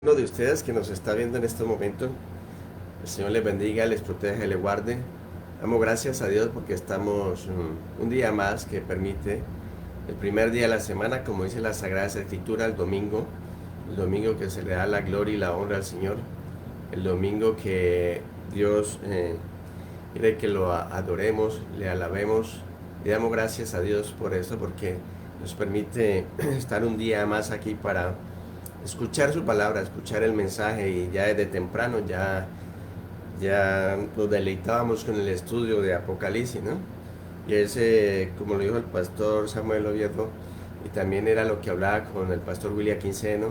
Uno de ustedes que nos está viendo en este momento, el Señor les bendiga, les proteja y les guarde. Damos gracias a Dios porque estamos un día más que permite el primer día de la semana, como dice la Sagrada Escritura, el domingo que se le da la gloria y la honra al Señor, el domingo que Dios quiere que lo adoremos, le alabemos y damos gracias a Dios por eso, porque nos permite estar un día más aquí para escuchar su palabra, escuchar el mensaje y ya desde temprano ya nos deleitábamos con el estudio de Apocalipsis, ¿no? Y ese, como lo dijo el pastor Samuel Oviedo, y también era lo que hablaba con el pastor William Quinceno,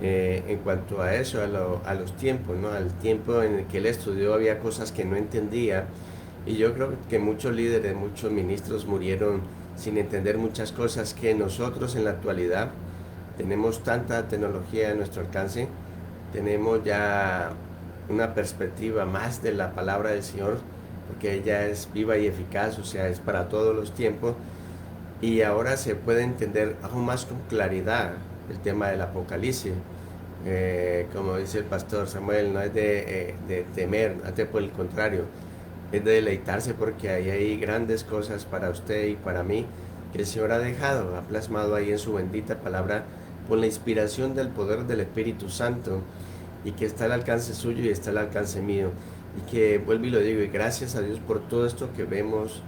en cuanto a eso, a los tiempos, ¿no? Al tiempo en el que él estudió había cosas que no entendía, y yo creo que muchos líderes, muchos ministros murieron sin entender muchas cosas que nosotros en la actualidad tenemos tanta tecnología a nuestro alcance, tenemos ya una perspectiva más de la palabra del Señor, porque ella es viva y eficaz, o sea, es para todos los tiempos, y ahora se puede entender aún más con claridad el tema del Apocalipsis. Como dice el pastor Samuel, no es de temer, antes por el contrario, es de deleitarse porque ahí hay grandes cosas para usted y para mí que el Señor ha dejado, ha plasmado ahí en su bendita palabra por la inspiración del poder del Espíritu Santo, y que está al alcance suyo y está al alcance mío, y que vuelvo y lo digo, y gracias a Dios por todo esto que vemos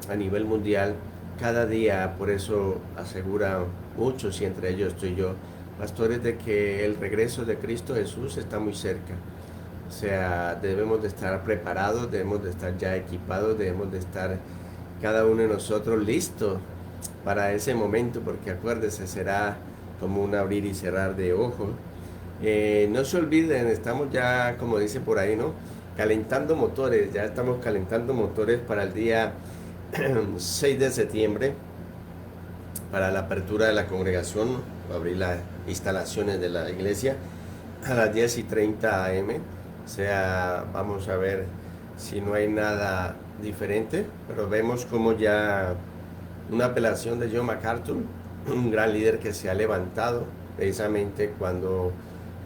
a nivel mundial cada día. Por eso asegura muchos, y entre ellos estoy yo, pastores, de que el regreso de Cristo Jesús está muy cerca. O sea, debemos de estar preparados, debemos de estar ya equipados, debemos de estar cada uno de nosotros listo para ese momento, porque acuérdese, será como un abrir y cerrar de ojos. No se olviden, estamos ya, como dice por ahí, ¿no? Calentando motores, ya estamos calentando motores para el día 6 de septiembre, para la apertura de la congregación, abrir las instalaciones de la iglesia a las 10:30 am. O sea, vamos a ver si no hay nada diferente, pero vemos como ya una apelación de John MacArthur, un gran líder que se ha levantado precisamente cuando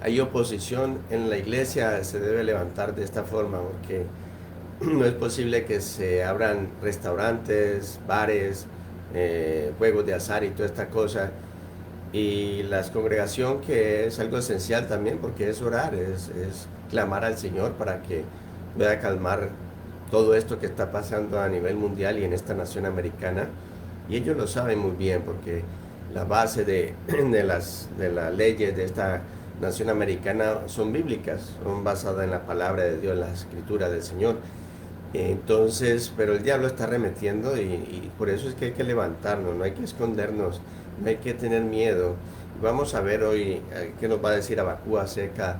hay oposición en la iglesia. Se debe levantar de esta forma, porque no es posible que se abran restaurantes, bares, juegos de azar y toda esta cosa, y la congregación, que es algo esencial también, porque es orar, es clamar al Señor para que pueda calmar todo esto que está pasando a nivel mundial y en esta nación americana. Y ellos lo saben muy bien, porque la base de las leyes de esta nación americana son bíblicas, son basadas en la palabra de Dios, en la escritura del Señor. Entonces, pero el diablo está arremetiendo, y por eso es que hay que levantarnos, no hay que escondernos, no hay que tener miedo. Vamos a ver hoy qué nos va a decir Habacuc acerca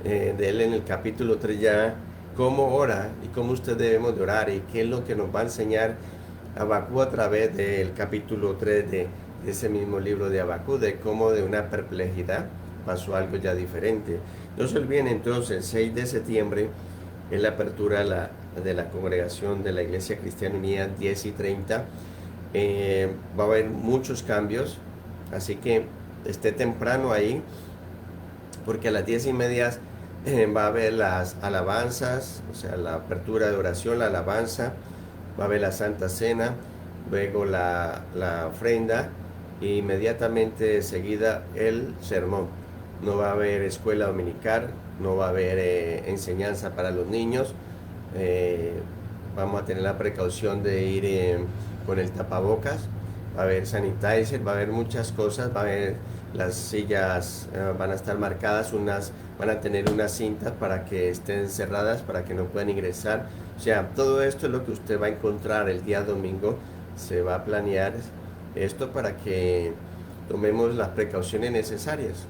de él en el capítulo 3 ya, cómo ora y cómo usted debemos de orar, y qué es lo que nos va a enseñar Habacuc a través del capítulo 3 de ese mismo libro de Habacuc, de cómo de una perplejidad pasó algo ya diferente. No se olviden entonces, el 6 de septiembre es la apertura de la congregación de la Iglesia Cristiana Unida, 10:30. Va a haber muchos cambios, así que esté temprano ahí, porque a las 10:30 va a haber las alabanzas, o sea, la apertura de oración, la alabanza, va a haber la Santa Cena, luego la ofrenda, e inmediatamente seguida el sermón. No va a haber escuela dominical, no va a haber enseñanza para los niños. Eh, Vamos a tener la precaución de ir con el tapabocas, va a haber sanitizer, va a haber muchas cosas, va a haber las sillas, van a estar marcadas, van a tener unas cintas para que estén cerradas, para que no puedan ingresar. O sea, todo esto es lo que usted va a encontrar el día domingo. Se va a planear esto para que tomemos las precauciones necesarias,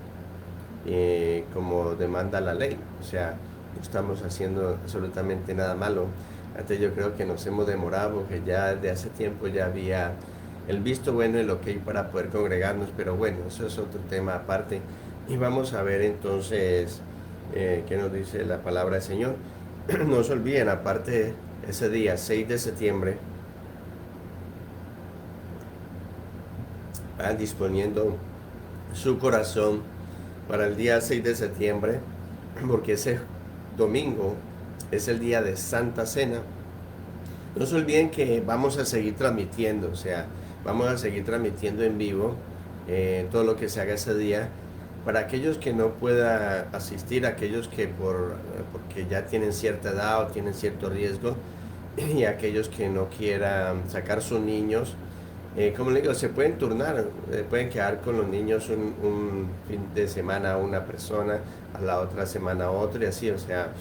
como demanda la ley. O sea, no estamos haciendo absolutamente nada malo. Antes yo creo que nos hemos demorado, porque ya de hace tiempo ya había el visto bueno y lo que hay para poder congregarnos, pero bueno, eso es otro tema aparte. Y vamos a ver entonces qué nos dice la palabra del Señor. No se olviden, aparte, ese día 6 de septiembre, van disponiendo su corazón para el día 6 de septiembre, porque ese domingo es el día de Santa Cena. No se olviden que vamos a seguir transmitiendo, o sea, vamos a seguir transmitiendo en vivo todo lo que se haga ese día. Para aquellos que no puedan asistir, aquellos que porque ya tienen cierta edad o tienen cierto riesgo, y aquellos que no quieran sacar sus niños, como le digo, se pueden turnar, pueden quedar con los niños un fin de semana una persona, a la otra semana otra y así, o sea,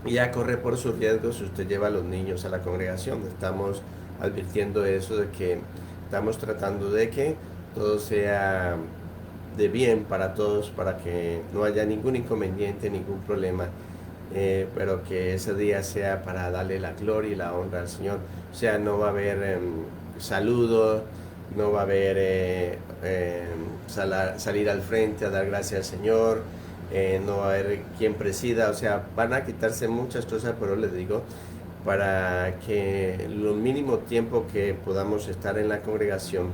y ya corre por sus riesgos si usted lleva a los niños a la congregación. Estamos advirtiendo eso de que estamos tratando de que todo sea de bien para todos, para que no haya ningún inconveniente, ningún problema, pero que ese día sea para darle la gloria y la honra al Señor. O sea, no va a haber saludos, no va a haber salir al frente a dar gracias al Señor, no va a haber quien presida, o sea, van a quitarse muchas cosas, pero les digo, para que lo mínimo tiempo que podamos estar en la congregación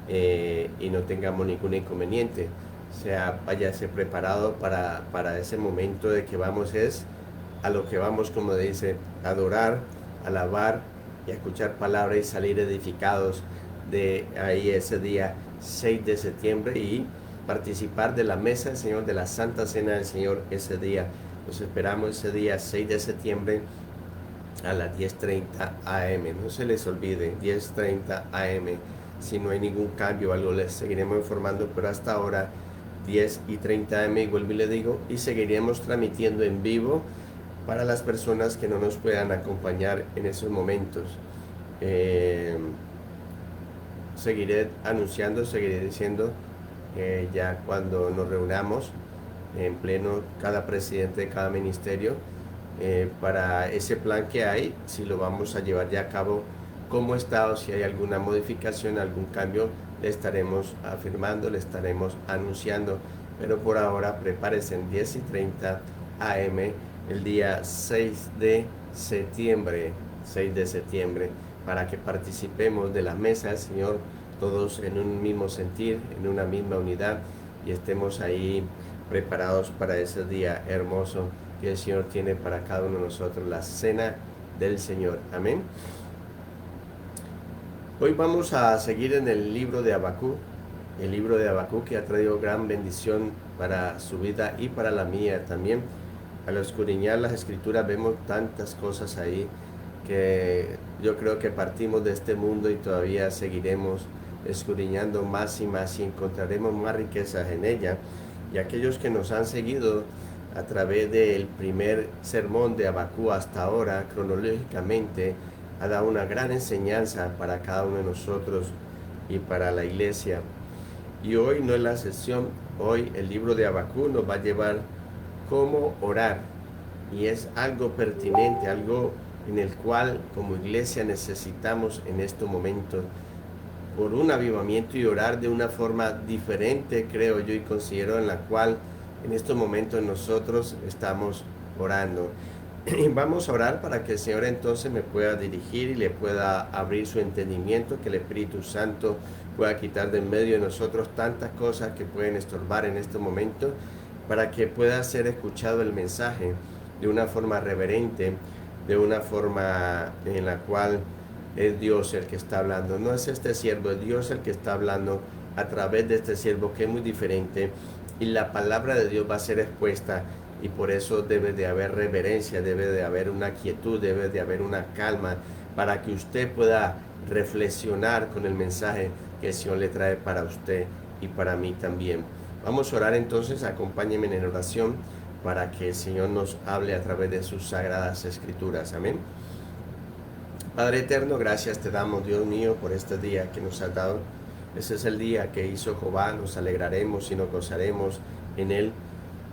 y no tengamos ningún inconveniente. O sea, váyase preparado para ese momento de que vamos a lo que vamos, como dice, adorar, alabar y a escuchar palabra y salir edificados de ahí ese día 6 de septiembre y participar de la mesa del Señor, de la Santa Cena del Señor ese día. Los esperamos ese día 6 de septiembre a las 10:30 AM. No se les olvide, 10:30 AM. Si no hay ningún cambio o algo, les seguiremos informando, pero hasta ahora 10:30 AM, vuelvo y le digo, y seguiremos transmitiendo en vivo para las personas que no nos puedan acompañar en esos momentos. Seguiré anunciando, seguiré diciendo ya cuando nos reunamos en pleno, cada presidente de cada ministerio, para ese plan que hay, si lo vamos a llevar ya a cabo, cómo está, o si hay alguna modificación, algún cambio, le estaremos afirmando, le estaremos anunciando. Pero por ahora prepárese en 10:30 AM el día 6 de septiembre, para que participemos de la mesa del Señor, todos en un mismo sentir, en una misma unidad, y estemos ahí preparados para ese día hermoso que el Señor tiene para cada uno de nosotros, la cena del Señor. Amén. Hoy vamos a seguir en el libro de Habacuc, que ha traído gran bendición para su vida y para la mía también. Al escudriñar las escrituras vemos tantas cosas ahí que yo creo que partimos de este mundo y todavía seguiremos escudriñando más y más y encontraremos más riquezas en ella. Y aquellos que nos han seguido a través del primer sermón de Habacuc hasta ahora, cronológicamente, ha dado una gran enseñanza para cada uno de nosotros y para la iglesia. Y hoy no es la excepción. Hoy el libro de Habacuc nos va a llevar cómo orar, y es algo pertinente, algo en el cual como iglesia necesitamos en estos momentos por un avivamiento y orar de una forma diferente, creo yo y considero, en la cual en estos momentos nosotros estamos orando. Vamos a orar para que el Señor entonces me pueda dirigir y le pueda abrir su entendimiento, que el Espíritu Santo pueda quitar de en medio de nosotros tantas cosas que pueden estorbar en este momento, para que pueda ser escuchado el mensaje de una forma reverente, de una forma en la cual es Dios el que está hablando. No es este siervo, es Dios el que está hablando a través de este siervo, que es muy diferente, y la palabra de Dios va a ser expuesta, y por eso debe de haber reverencia, debe de haber una quietud, debe de haber una calma, para que usted pueda reflexionar con el mensaje que el Señor le trae para usted y para mí también. Vamos a orar entonces, acompáñenme en oración para que el Señor nos hable a través de sus sagradas escrituras. Amén. Padre eterno, gracias te damos, Dios mío, por este día que nos has dado. Ese es el día que hizo Jehová, nos alegraremos y nos gozaremos en él.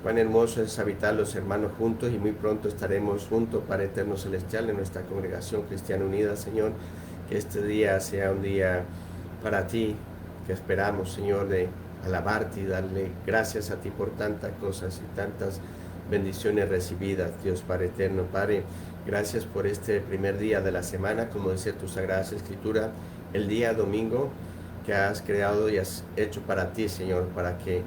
Cuán hermoso es habitar los hermanos juntos, y muy pronto estaremos juntos, Padre eterno celestial, en nuestra congregación cristiana unida, Señor. Que este día sea un día para ti, que esperamos, Señor, de alabarte y darle gracias a ti por tantas cosas y tantas bendiciones recibidas, Dios Padre eterno. Padre, gracias por este primer día de la semana, como dice tu Sagrada Escritura, el día domingo que has creado y has hecho para ti, Señor, para que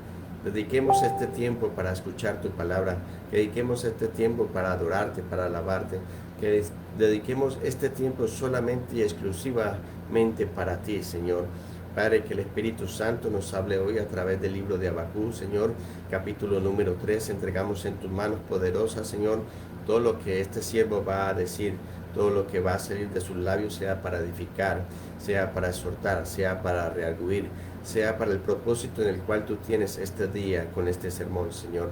Dediquemos este tiempo para escuchar tu palabra, que dediquemos este tiempo para adorarte, para alabarte, que dediquemos este tiempo solamente y exclusivamente para ti, Señor. Padre, que el Espíritu Santo nos hable hoy a través del libro de Habacuc, Señor, capítulo número 3. Entregamos en tus manos poderosas, Señor, todo lo que este siervo va a decir, todo lo que va a salir de sus labios, sea para edificar, sea para exhortar, sea para rearguir, sea para el propósito en el cual tú tienes este día con este sermón, Señor.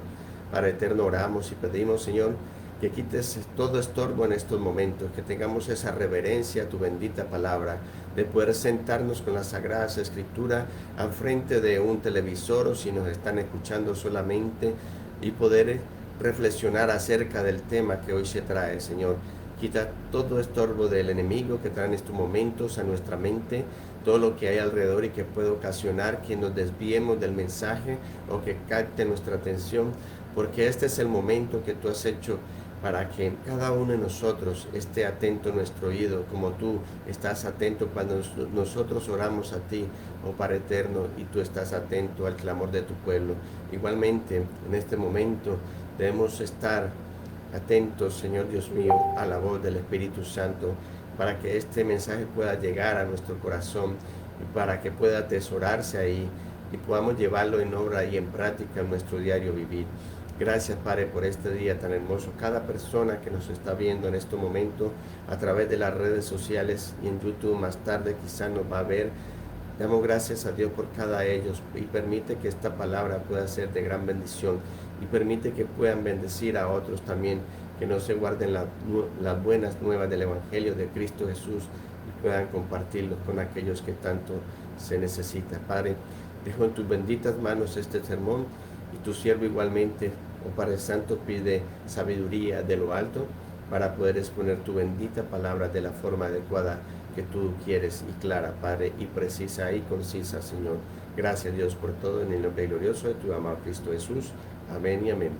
Padre eterno, oramos y pedimos, Señor, que quites todo estorbo en estos momentos, que tengamos esa reverencia a tu bendita palabra, de poder sentarnos con las Sagradas Escrituras al frente de un televisor o si nos están escuchando solamente y poder reflexionar acerca del tema que hoy se trae, Señor. Quita todo estorbo del enemigo que trae en estos momentos a nuestra mente, todo lo que hay alrededor y que puede ocasionar que nos desviemos del mensaje o que capte nuestra atención, porque este es el momento que tú has hecho para que cada uno de nosotros esté atento a nuestro oído, como tú estás atento cuando nosotros oramos a ti, oh Padre eterno, y tú estás atento al clamor de tu pueblo. Igualmente, en este momento debemos estar atentos, Señor Dios mío, a la voz del Espíritu Santo, para que este mensaje pueda llegar a nuestro corazón y para que pueda atesorarse ahí y podamos llevarlo en obra y en práctica en nuestro diario vivir. Gracias, Padre, por este día tan hermoso. Cada persona que nos está viendo en este momento a través de las redes sociales y en YouTube más tarde quizá nos va a ver. Damos gracias a Dios por cada ellos y permite que esta palabra pueda ser de gran bendición y permite que puedan bendecir a otros también, que no se guarden las buenas nuevas del Evangelio de Cristo Jesús y puedan compartirlos con aquellos que tanto se necesita. Padre, dejo en tus benditas manos este sermón y tu siervo igualmente, oh Padre Santo, pide sabiduría de lo alto para poder exponer tu bendita palabra de la forma adecuada que tú quieres y clara, Padre, y precisa y concisa, Señor. Gracias, Dios, por todo en el nombre glorioso de tu amado Cristo Jesús. Amén y amén.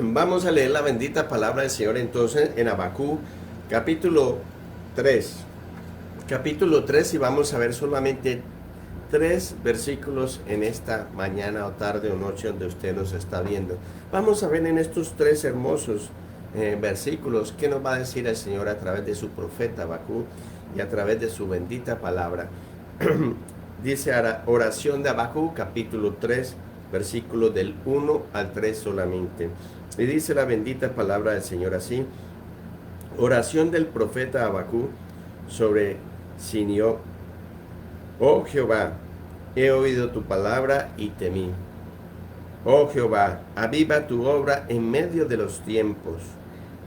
Vamos a leer la bendita palabra del Señor entonces en Habacuc, capítulo 3. Capítulo 3 y vamos a ver solamente 3 versículos en esta mañana o tarde o noche donde usted nos está viendo. Vamos a ver en estos 3 hermosos versículos qué nos va a decir el Señor a través de su profeta Habacuc y a través de su bendita palabra. Dice oración de Habacuc, capítulo 3, versículos del 1 al 3 solamente. Y dice la bendita palabra del Señor así: oración del profeta Habacuc sobre Sinió. Oh Jehová, he oído tu palabra y temí. Oh Jehová, aviva tu obra en medio de los tiempos.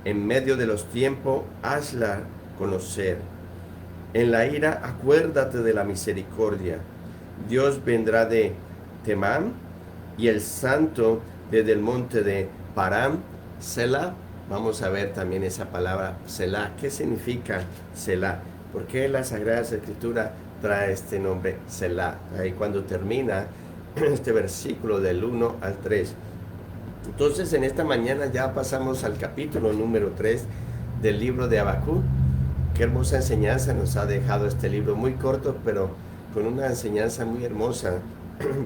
En medio de los tiempos, hazla conocer. En la ira, acuérdate de la misericordia. Dios vendrá de Temán y el santo desde el monte de Param, Selah. Vamos a ver también esa palabra Selah. ¿Qué significa Selah? ¿Por qué la Sagrada Escritura trae este nombre Selah? Ahí cuando termina este versículo del 1 al 3. Entonces en esta mañana ya pasamos al capítulo número 3 del libro de Habacuc. Qué hermosa enseñanza nos ha dejado este libro, muy corto pero con una enseñanza muy hermosa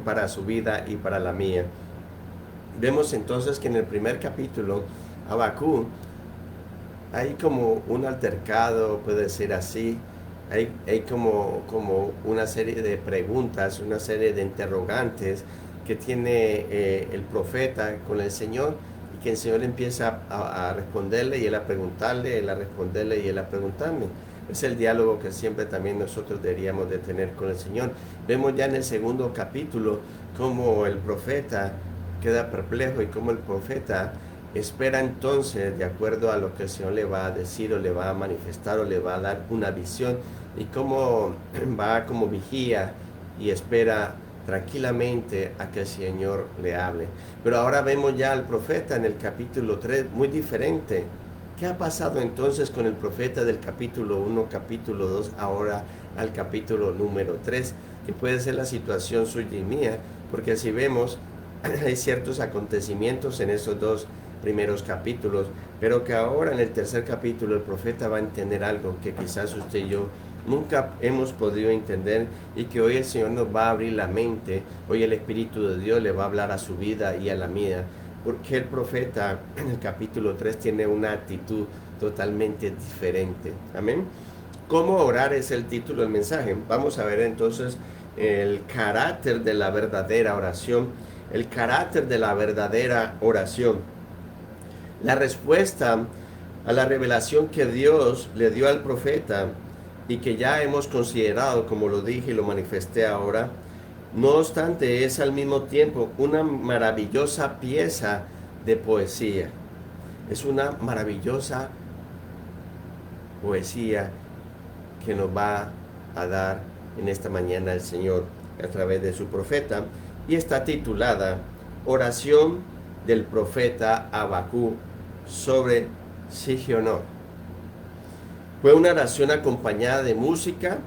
para su vida y para la mía. Vemos entonces que en el primer capítulo Habacuc hay como un altercado, puede ser así, hay como una serie de preguntas, una serie de interrogantes que tiene el profeta con el Señor, y que el Señor empieza a responderle y él a preguntarle, él a responderle y él a preguntarle. Es el diálogo que siempre también nosotros deberíamos de tener con el Señor. Vemos ya en el segundo capítulo cómo el profeta queda perplejo y cómo el profeta espera entonces, de acuerdo a lo que el Señor le va a decir o le va a manifestar o le va a dar una visión, y cómo va como vigía y espera tranquilamente a que el Señor le hable. Pero ahora vemos ya al profeta en el capítulo 3 muy diferente. ¿Qué ha pasado entonces con el profeta del capítulo 1, capítulo 2, ahora al capítulo número 3? Que puede ser la situación suya y mía, porque si vemos, hay ciertos acontecimientos en esos dos primeros capítulos, pero que ahora en el tercer capítulo el profeta va a entender algo que quizás usted y yo nunca hemos podido entender, y que hoy el Señor nos va a abrir la mente. Hoy el Espíritu de Dios le va a hablar a su vida y a la mía, porque el profeta en el capítulo 3 tiene una actitud totalmente diferente. Amén. ¿Cómo orar? Es el título del mensaje. Vamos a ver entonces el carácter de la verdadera oración. El carácter de la verdadera oración. La respuesta a la revelación que Dios le dio al profeta y que ya hemos considerado, como lo dije y lo manifesté ahora, no obstante, es al mismo tiempo una maravillosa pieza de poesía. Es una maravillosa poesía que nos va a dar en esta mañana el Señor a través de su profeta, y está titulada Oración del profeta Habacuc sobre Sigionot. Fue una oración acompañada de música,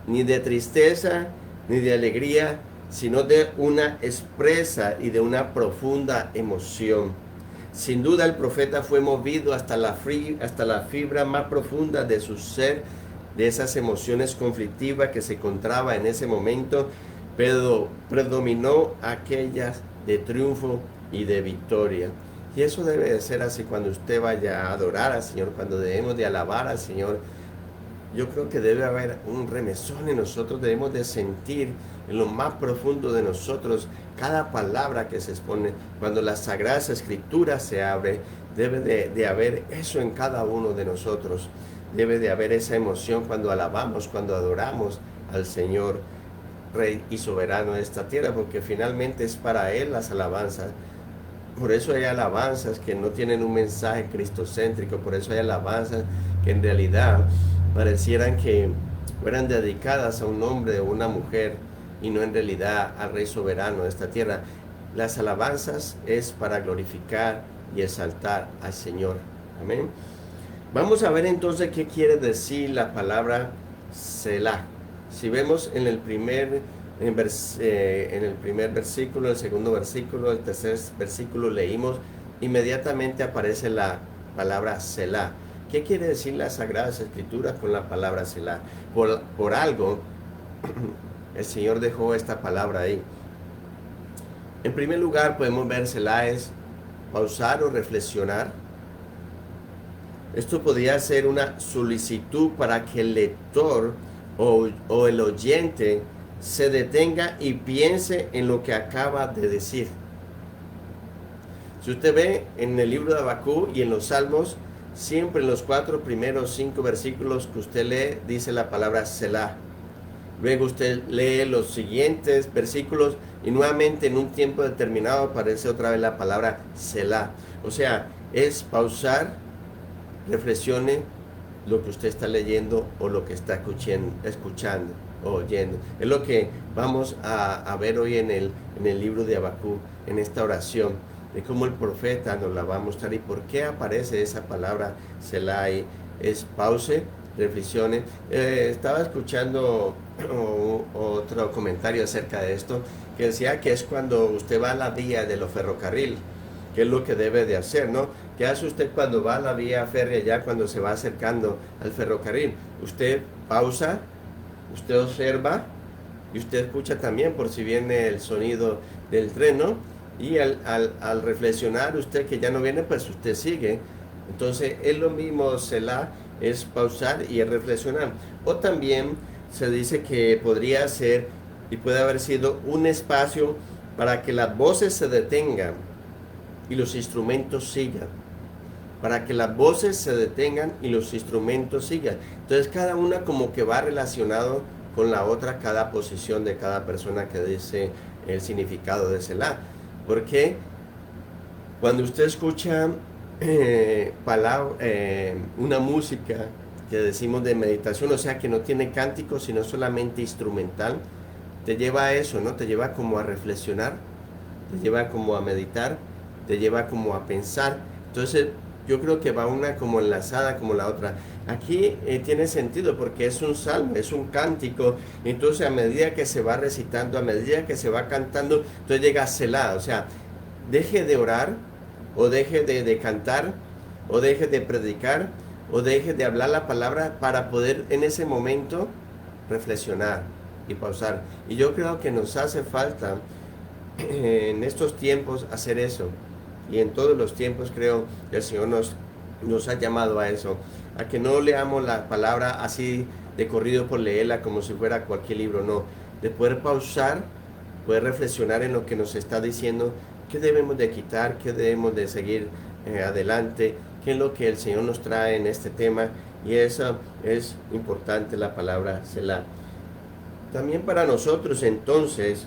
ni de tristeza, ni de alegría, sino de una expresa y de una profunda emoción. Sin duda el profeta fue movido hasta la fibra más profunda de su ser, de esas emociones conflictivas que se encontraba en ese momento, pero predominó aquellas de triunfo y de victoria. Y eso debe de ser así cuando usted vaya a adorar al Señor, cuando debemos de alabar al Señor. Yo creo que debe haber un remesón en nosotros, debemos de sentir en lo más profundo de nosotros cada palabra que se expone. Cuando las Sagradas Escrituras se abre, debe de haber eso en cada uno de nosotros. Debe de haber esa emoción cuando alabamos, cuando adoramos al Señor, Rey y Soberano de esta tierra, porque finalmente es para Él las alabanzas. Por eso hay alabanzas que no tienen un mensaje cristocéntrico, por eso hay alabanzas que en realidad parecieran que fueran dedicadas a un hombre o una mujer y no en realidad al Rey soberano de esta tierra. Las alabanzas es para glorificar y exaltar al Señor. Amén. Vamos a ver entonces qué quiere decir la palabra Selah. Si vemos en el primer versículo, el segundo versículo, el tercer versículo leímos, inmediatamente aparece la palabra Selah. ¿Qué quiere decir las Sagradas Escrituras con la palabra Selah? Por algo, el Señor dejó esta palabra ahí. En primer lugar, podemos ver Selah es pausar o reflexionar. Esto podría ser una solicitud para que el lector o el oyente se detenga y piense en lo que acaba de decir. Si usted ve en el libro de Habacuc y en los Salmos, siempre en los 4 primeros 5 versículos que usted lee, dice la palabra Selah. Luego usted lee los siguientes versículos y nuevamente en un tiempo determinado aparece otra vez la palabra Selah. O sea, es pausar, reflexione lo que usted está leyendo o lo que está escuchando o oyendo. Es lo que vamos a ver hoy en el libro de Habacuc, en esta oración, de cómo el profeta nos la va a mostrar y por qué aparece esa palabra Selah ahí. Es pause, reflexione. Estaba escuchando otro comentario acerca de esto, que decía que es cuando usted va a la vía de los ferrocarriles, que es lo que debe de hacer, ¿no? ¿Qué hace usted cuando va a la vía férrea, ya cuando se va acercando al ferrocarril? Usted pausa, usted observa y usted escucha también por si viene el sonido del tren, ¿no? Y al reflexionar usted que ya no viene, pues usted sigue. Entonces es lo mismo, Selah es pausar y es reflexionar. O también se dice que podría ser y puede haber sido un espacio para que las voces se detengan y los instrumentos sigan. Para que las voces se detengan y los instrumentos sigan. Entonces cada una como que va relacionado con la otra, cada posición de cada persona que dice el significado de Selah. Porque cuando usted escucha una música que decimos de meditación, o sea que no tiene cántico sino solamente instrumental, te lleva a eso, ¿no? Te lleva como a reflexionar, te lleva como a meditar, te lleva como a pensar. Entonces yo creo que va una como enlazada como la otra. Aquí tiene sentido porque es un salmo, es un cántico. Entonces a medida que se va recitando, a medida que se va cantando, entonces llega a Selah. O sea, deje de orar o deje de cantar, o deje de predicar, o deje de hablar la palabra para poder en ese momento reflexionar y pausar. Y yo creo que nos hace falta en estos tiempos hacer eso. Y en todos los tiempos creo que el Señor nos ha llamado a eso, a que no leamos la palabra así de corrido por leerla como si fuera cualquier libro, no, de poder pausar, poder reflexionar en lo que nos está diciendo, qué debemos de quitar, qué debemos de seguir adelante, qué es lo que el Señor nos trae en este tema, y eso es importante, la palabra Selah. También para nosotros entonces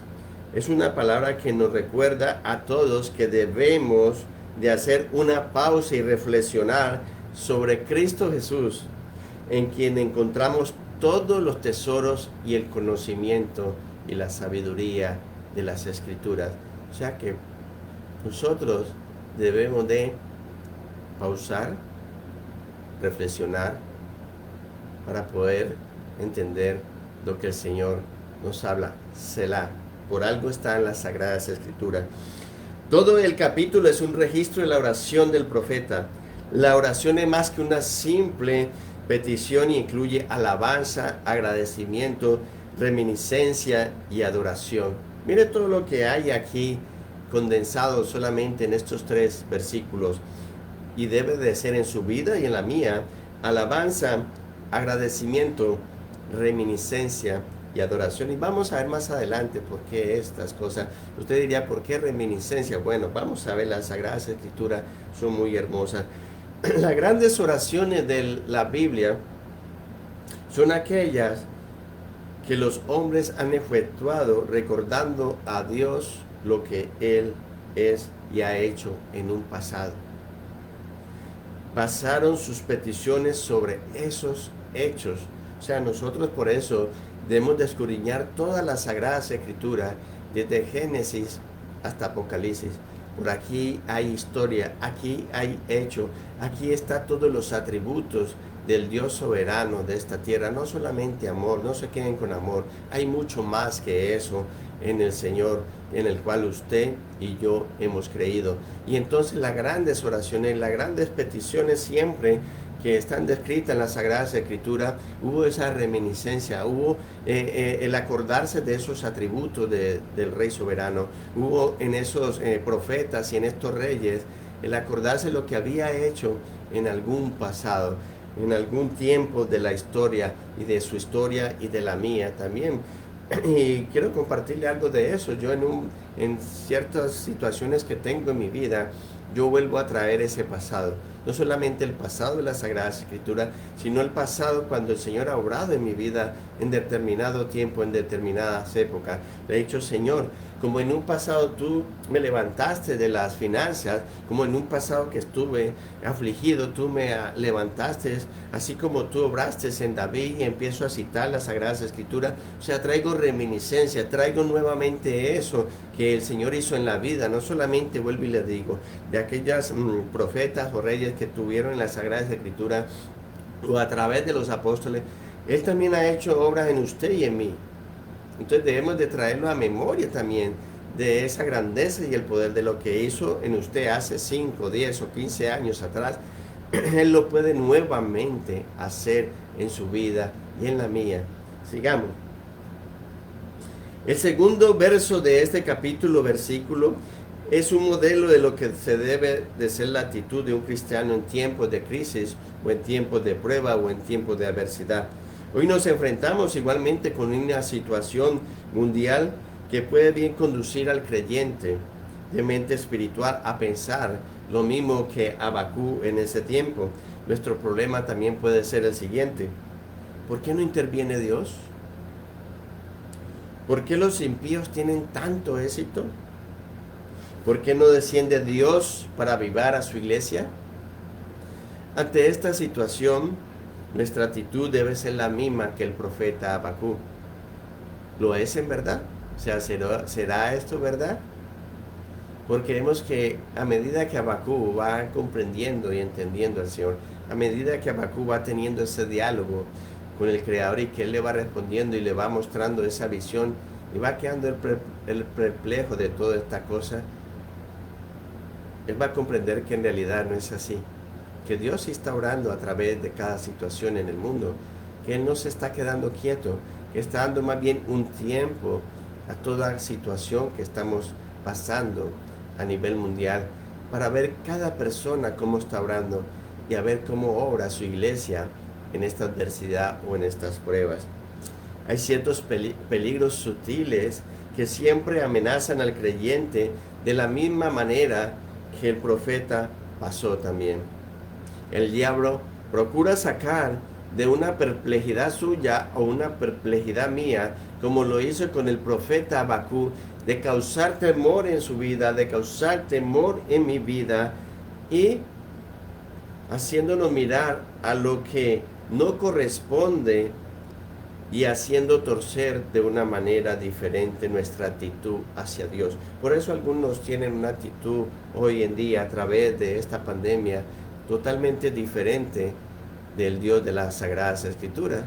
es una palabra que nos recuerda a todos que debemos de hacer una pausa y reflexionar sobre Cristo Jesús, en quien encontramos todos los tesoros y el conocimiento y la sabiduría de las Escrituras. O sea que nosotros debemos de pausar, reflexionar, para poder entender lo que el Señor nos habla. Selah. Por algo está en las Sagradas Escrituras. Todo el capítulo es un registro de la oración del profeta. La oración es más que una simple petición y incluye alabanza, agradecimiento, reminiscencia y adoración. Mire todo lo que hay aquí condensado solamente en estos 3 versículos, y debe de ser en su vida y en la mía: alabanza, agradecimiento, reminiscencia y adoración. Y vamos a ver más adelante por qué estas cosas. Usted diría, ¿por qué reminiscencia? Bueno, vamos a ver, las Sagradas Escrituras son muy hermosas. Las grandes oraciones de la Biblia son aquellas que los hombres han efectuado recordando a Dios lo que Él es y ha hecho en un pasado. Basaron sus peticiones sobre esos hechos. O sea, nosotros por eso debemos de escudriñar todas las Sagradas Escrituras, desde Génesis hasta Apocalipsis. Por aquí hay historia, aquí hay hecho, aquí está todos los atributos del Dios soberano de esta tierra. No solamente amor, no se queden con amor, hay mucho más que eso en el Señor, en el cual usted y yo hemos creído. Y entonces las grandes oraciones, las grandes peticiones siempre que están descritas en las Sagradas Escrituras, hubo esa reminiscencia, hubo el acordarse de esos atributos del Rey soberano, hubo en esos profetas y en estos reyes el acordarse de lo que había hecho en algún pasado, en algún tiempo de la historia, y de su historia y de la mía también. Y quiero compartirle algo de eso. Yo en ciertas situaciones que tengo en mi vida, yo vuelvo a traer ese pasado. No solamente el pasado de las Sagradas Escrituras, sino el pasado cuando el Señor ha obrado en mi vida en determinado tiempo, en determinadas épocas. Le he dicho, Señor, como en un pasado tú me levantaste de las finanzas, como en un pasado que estuve afligido, tú me levantaste, así como tú obraste en David, y empiezo a citar las Sagradas Escrituras. O sea, traigo reminiscencia, traigo nuevamente eso que el Señor hizo en la vida. No solamente, vuelvo y le digo, de aquellas profetas o reyes que tuvieron en las Sagradas Escrituras, o a través de los apóstoles, Él también ha hecho obras en usted y en mí. Entonces debemos de traerlo a memoria también de esa grandeza y el poder de lo que hizo en usted hace 5, 10 o 15 años atrás. Él lo puede nuevamente hacer en su vida y en la mía. Sigamos. El segundo verso de este capítulo, versículo, es un modelo de lo que se debe de ser la actitud de un cristiano en tiempos de crisis, o en tiempos de prueba, o en tiempos de adversidad. Hoy nos enfrentamos igualmente con una situación mundial que puede bien conducir al creyente de mente espiritual a pensar lo mismo que Habacuc en ese tiempo. Nuestro problema también puede ser el siguiente: ¿por qué no interviene Dios? ¿Por qué los impíos tienen tanto éxito? ¿Por qué no desciende Dios para avivar a su iglesia? Ante esta situación, nuestra actitud debe ser la misma que el profeta Habacuc. ¿Lo es en verdad? O sea, ¿será esto verdad? Porque vemos que a medida que Habacuc va comprendiendo y entendiendo al Señor, a medida que Habacuc va teniendo ese diálogo con el Creador, y que Él le va respondiendo y le va mostrando esa visión, y va quedando el perplejo de toda esta cosa, él va a comprender que en realidad no es así, que Dios sí está orando a través de cada situación en el mundo, que Él no se está quedando quieto, que está dando más bien un tiempo a toda situación que estamos pasando a nivel mundial, para ver cada persona cómo está orando y a ver cómo obra su iglesia en esta adversidad o en estas pruebas. Hay ciertos peligros sutiles que siempre amenazan al creyente de la misma manera que el profeta pasó también. El diablo procura sacar de una perplejidad suya o una perplejidad mía, como lo hizo con el profeta Habacuc, de causar temor en su vida, de causar temor en mi vida, y haciéndonos mirar a lo que no corresponde y haciendo torcer de una manera diferente nuestra actitud hacia Dios. Por eso algunos tienen una actitud hoy en día a través de esta pandemia totalmente diferente del Dios de las Sagradas Escrituras,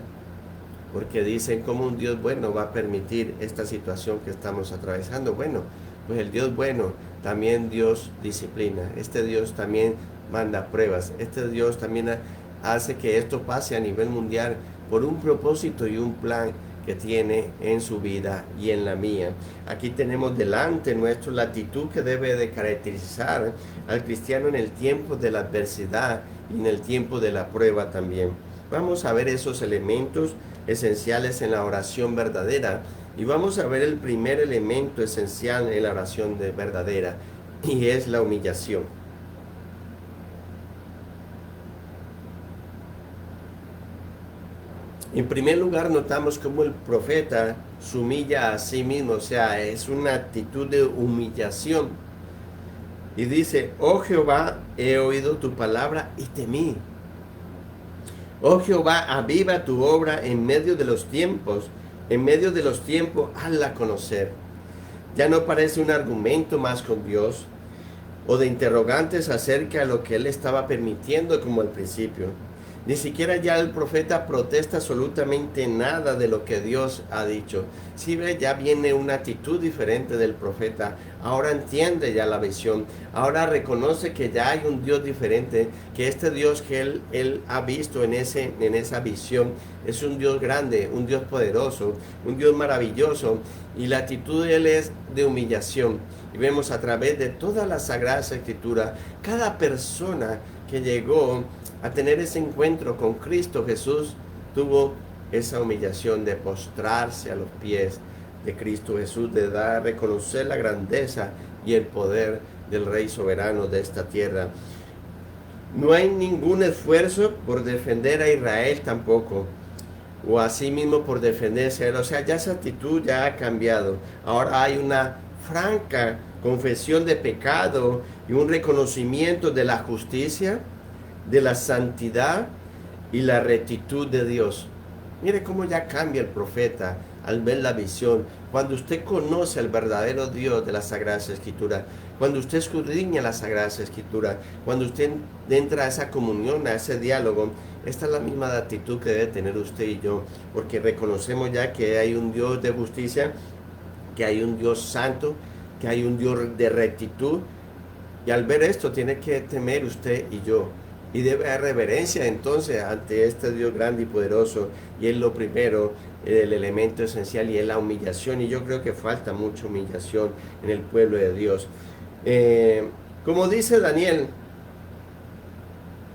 porque dicen cómo un Dios bueno va a permitir esta situación que estamos atravesando. Bueno, pues el Dios bueno, también Dios disciplina, este Dios también manda pruebas, este Dios también hace que esto pase a nivel mundial por un propósito y un plan que tiene en su vida y en la mía. Aquí tenemos delante nuestro la actitud que debe de caracterizar al cristiano en el tiempo de la adversidad y en el tiempo de la prueba también. Vamos a ver esos elementos esenciales en la oración verdadera, y vamos a ver el primer elemento esencial en la oración verdadera, y es la humillación. En primer lugar, notamos cómo el profeta se humilla a sí mismo, o sea, es una actitud de humillación. Y dice: oh Jehová, he oído tu palabra y temí. Oh Jehová, aviva tu obra en medio de los tiempos, hazla conocer. Ya no parece un argumento más con Dios, o de interrogantes acerca de lo que Él estaba permitiendo como al principio. Ni siquiera ya el profeta protesta absolutamente nada de lo que Dios ha dicho. Si ve, ya viene una actitud diferente del profeta. Ahora entiende ya la visión. Ahora reconoce que ya hay un Dios diferente, que este Dios que él ha visto en esa visión es un Dios grande, un Dios poderoso, un Dios maravilloso. Y la actitud de Él es de humillación. Y vemos a través de toda la Sagrada Escritura, cada persona que llegó a tener ese encuentro con Cristo Jesús tuvo esa humillación de postrarse a los pies de Cristo Jesús, de reconocer la grandeza y el poder del Rey soberano de esta tierra. No hay ningún esfuerzo por defender a Israel tampoco, o así mismo por defenderse a él. O sea, ya esa actitud ya ha cambiado. Ahora hay una franca confesión de pecado y un reconocimiento de la justicia, de la santidad y la rectitud de Dios. Mire cómo ya cambia el profeta al ver la visión. Cuando usted conoce al verdadero Dios de las Sagradas Escrituras, cuando usted escudriña las Sagradas Escrituras, cuando usted entra a esa comunión, a ese diálogo, esta es la misma actitud que debe tener usted y yo, porque reconocemos ya que hay un Dios de justicia, que hay un Dios santo, que hay un Dios de rectitud, y al ver esto tiene que temer usted y yo. Y debe haber reverencia entonces ante este Dios grande y poderoso. Y es lo primero, el elemento esencial, y es la humillación. Y yo creo que falta mucha humillación en el pueblo de Dios. Como dice Daniel,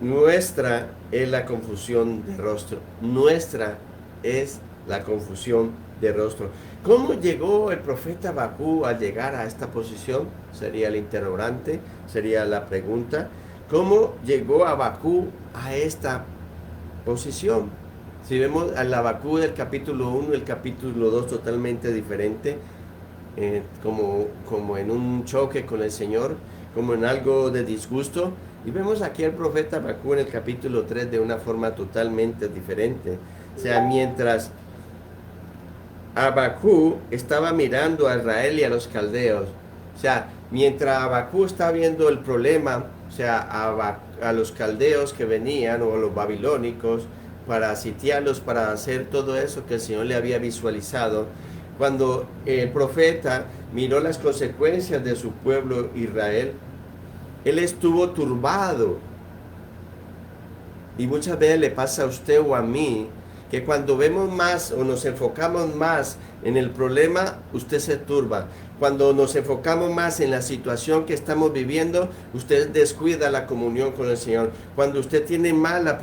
nuestra es la confusión de rostro. Nuestra es la confusión de rostro. ¿Cómo llegó el profeta Habacuc a llegar a esta posición? Sería el interrogante, sería la pregunta. ¿Cómo llegó Habacuc a esta posición? Si vemos al Habacuc del capítulo 1 y el capítulo 2 totalmente diferente, como en un choque con el Señor, como en algo de disgusto. Y vemos aquí al profeta Habacuc en el capítulo 3 de una forma totalmente diferente. O sea, mientras Habacuc estaba mirando a Israel y a los caldeos, o sea, mientras Habacuc estaba viendo el problema, o sea, a los caldeos que venían, o a los babilónicos, para sitiarlos, para hacer todo eso que el Señor le había visualizado, cuando el profeta miró las consecuencias de su pueblo Israel, Él estuvo turbado. Y muchas veces le pasa a usted o a mí que cuando vemos más o nos enfocamos más en el problema, usted se turba. Cuando nos enfocamos más en la situación que estamos viviendo, usted descuida la comunión con el Señor. Cuando usted tiene más la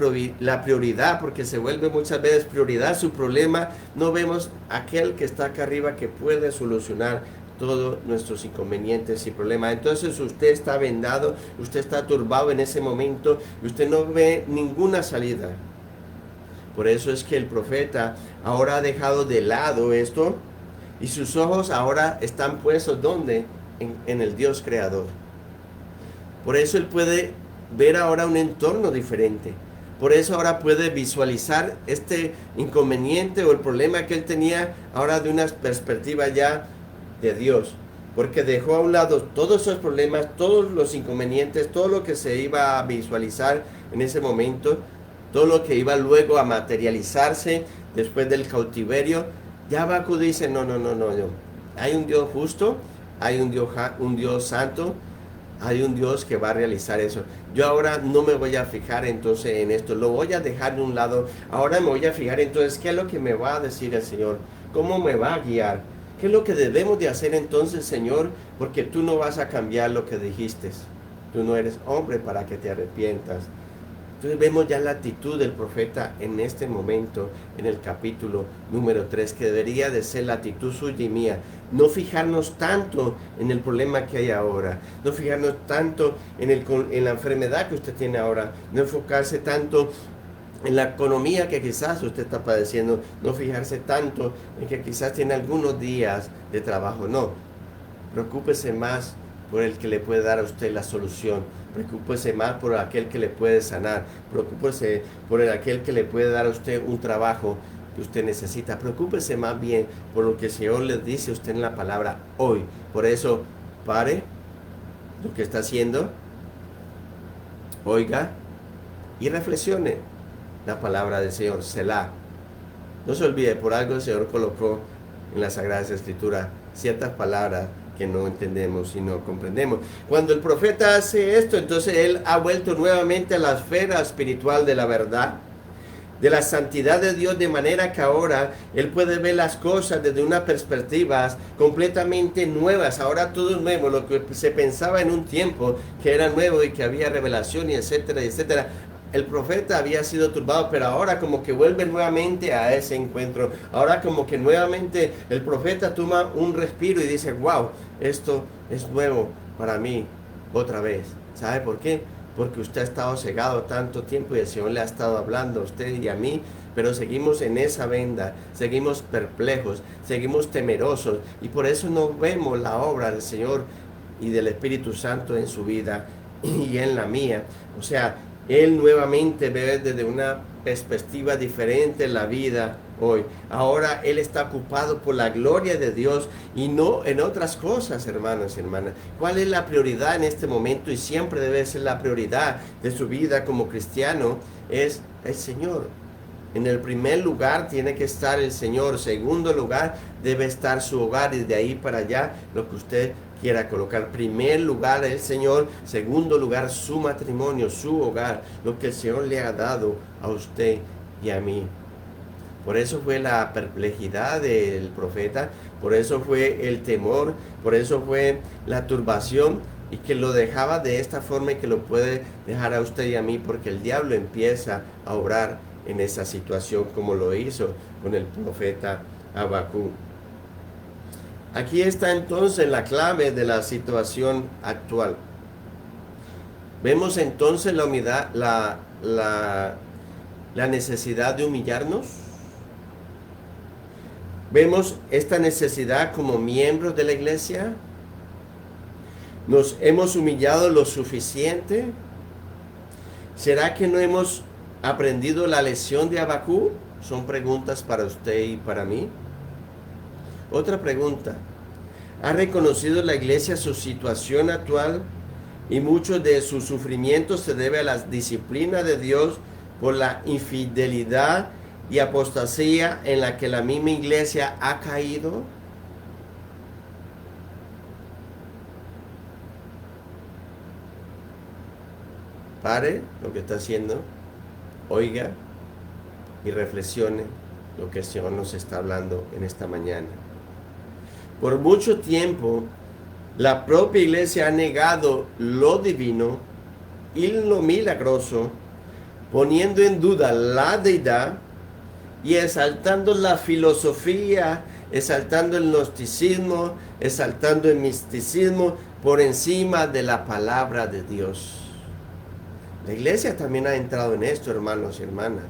prioridad, porque se vuelve muchas veces prioridad su problema, no vemos aquel que está acá arriba que puede solucionar todos nuestros inconvenientes y problemas. Entonces usted está vendado, usted está turbado en ese momento y usted no ve ninguna salida. Por eso es que el profeta ahora ha dejado de lado esto y sus ojos ahora están puestos ¿dónde? En el Dios creador. Por eso él puede ver ahora un entorno diferente. Por eso ahora puede visualizar este inconveniente o el problema que él tenía ahora de una perspectiva ya de Dios, porque dejó a un lado todos esos problemas, todos los inconvenientes, todo lo que se iba a visualizar en ese momento, todo lo que iba luego a materializarse después del cautiverio. Ya Habacuc dice, no, hay un Dios justo, hay un Dios santo, hay un Dios que va a realizar eso. Yo ahora no me voy a fijar entonces en esto, lo voy a dejar de un lado, ahora me voy a fijar entonces qué es lo que me va a decir el Señor, cómo me va a guiar. ¿Qué es lo que debemos de hacer entonces, Señor? Porque tú no vas a cambiar lo que dijiste. Tú no eres hombre para que te arrepientas. Entonces vemos ya la actitud del profeta en este momento, en el capítulo número 3, que debería de ser la actitud suya y mía. No fijarnos tanto en el problema que hay ahora. No fijarnos tanto en la enfermedad que usted tiene ahora. No enfocarse tanto en la economía que quizás usted está padeciendo, no fijarse tanto en que quizás tiene algunos días de trabajo, no. Preocúpese más por el que le puede dar a usted la solución. Preocúpese más por aquel que le puede sanar. Preocúpese por aquel que le puede dar a usted un trabajo que usted necesita. Preocúpese más bien por lo que el Señor le dice a usted en la palabra hoy. Por eso, pare lo que está haciendo, oiga y reflexione la palabra del Señor, Selah. No se olvide, por algo el Señor colocó en la Sagrada Escritura ciertas palabras que no entendemos y no comprendemos. Cuando el profeta hace esto, entonces él ha vuelto nuevamente a la esfera espiritual de la verdad, de la santidad de Dios, de manera que ahora él puede ver las cosas desde una perspectiva completamente nuevas. Ahora todo es nuevo, lo que se pensaba en un tiempo que era nuevo y que había revelación y etcétera, etcétera. El profeta había sido turbado, pero ahora como que vuelve nuevamente a ese encuentro. Ahora como que nuevamente el profeta toma un respiro y dice, wow, esto es nuevo para mí otra vez. ¿Sabe por qué? Porque usted ha estado cegado tanto tiempo y el Señor le ha estado hablando a usted y a mí, pero seguimos en esa venda, seguimos perplejos, seguimos temerosos y por eso no vemos la obra del Señor y del Espíritu Santo en su vida y en la mía. O sea, Él nuevamente ve desde una perspectiva diferente la vida hoy. Ahora Él está ocupado por la gloria de Dios y no en otras cosas, hermanos y hermanas. ¿Cuál es la prioridad en este momento? Y siempre debe ser la prioridad de su vida como cristiano, es el Señor. En el primer lugar tiene que estar el Señor. Segundo lugar debe estar su hogar y de ahí para allá lo que usted quiera colocar. Primer lugar el Señor, segundo lugar su matrimonio, su hogar, lo que el Señor le ha dado a usted y a mí. Por eso fue la perplejidad del profeta, por eso fue el temor, por eso fue la turbación y que lo dejaba de esta forma y que lo puede dejar a usted y a mí porque el diablo empieza a obrar en esa situación como lo hizo con el profeta Habacuc. Aquí está entonces la clave de la situación actual. Vemos entonces la necesidad de humillarnos. Vemos esta necesidad como miembros de la iglesia. ¿Nos hemos humillado lo suficiente? ¿Será que no hemos aprendido la lección de Habacuc? Son preguntas para usted y para mí. Otra pregunta. ¿Ha reconocido la iglesia su situación actual y mucho de su sufrimiento se debe a la disciplina de Dios por la infidelidad y apostasía en la que la misma iglesia ha caído? Pare lo que está haciendo, oiga y reflexione lo que el Señor nos está hablando en esta mañana. Por mucho tiempo, la propia iglesia ha negado lo divino y lo milagroso, poniendo en duda la deidad y exaltando la filosofía, exaltando el gnosticismo, exaltando el misticismo por encima de la palabra de Dios. La iglesia también ha entrado en esto, hermanos y hermanas.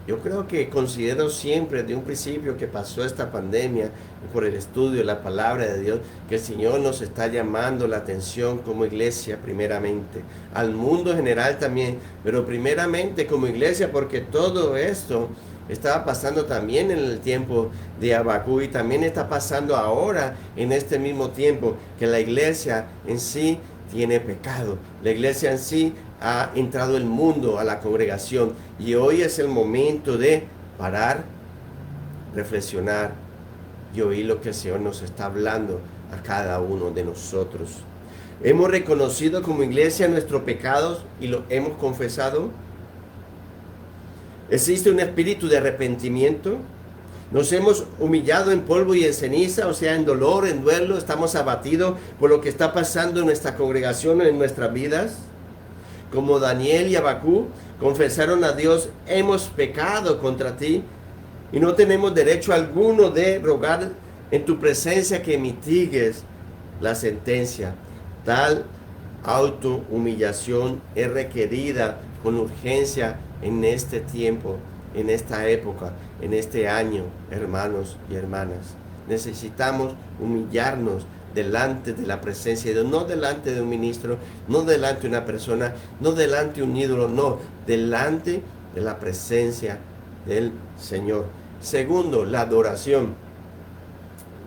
Yo creo que considero siempre, de un principio que pasó esta pandemia, por el estudio de la palabra de Dios, que el Señor nos está llamando la atención como iglesia primeramente, al mundo general también, pero primeramente como iglesia, porque todo esto estaba pasando también en el tiempo de Habacuc y también está pasando ahora en este mismo tiempo, que la iglesia en sí tiene pecado. La iglesia en sí ha entrado el mundo a la congregación y hoy es el momento de parar, reflexionar y oír lo que el Señor nos está hablando a cada uno de nosotros. ¿Hemos reconocido como iglesia nuestros pecados y lo hemos confesado? ¿Existe un espíritu de arrepentimiento? ¿Nos hemos humillado en polvo y en ceniza, o sea, en dolor, en duelo? ¿Estamos abatidos por lo que está pasando en nuestra congregación, en nuestras vidas? Como Daniel y Habacuc confesaron a Dios, hemos pecado contra ti y no tenemos derecho alguno de rogar en tu presencia que mitigues la sentencia. Tal autohumillación es requerida con urgencia en este tiempo, en esta época, en este año, hermanos y hermanas. Necesitamos humillarnos delante de la presencia de Dios, no delante de un ministro, no delante de una persona, no delante de un ídolo, no, delante de la presencia del Señor. Segundo, la adoración.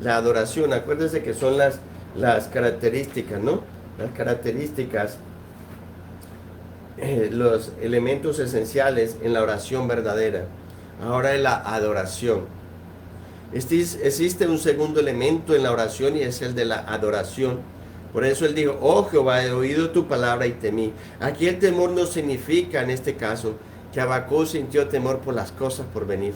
La adoración, acuérdense que son las características, ¿no? Las características, los elementos esenciales en la oración verdadera. Ahora es la adoración. Existe un segundo elemento en la oración y es el de la adoración. Por eso él dijo, oh Jehová, he oído tu palabra y temí. Aquí el temor no significa en este caso que Habacuc sintió temor por las cosas por venir.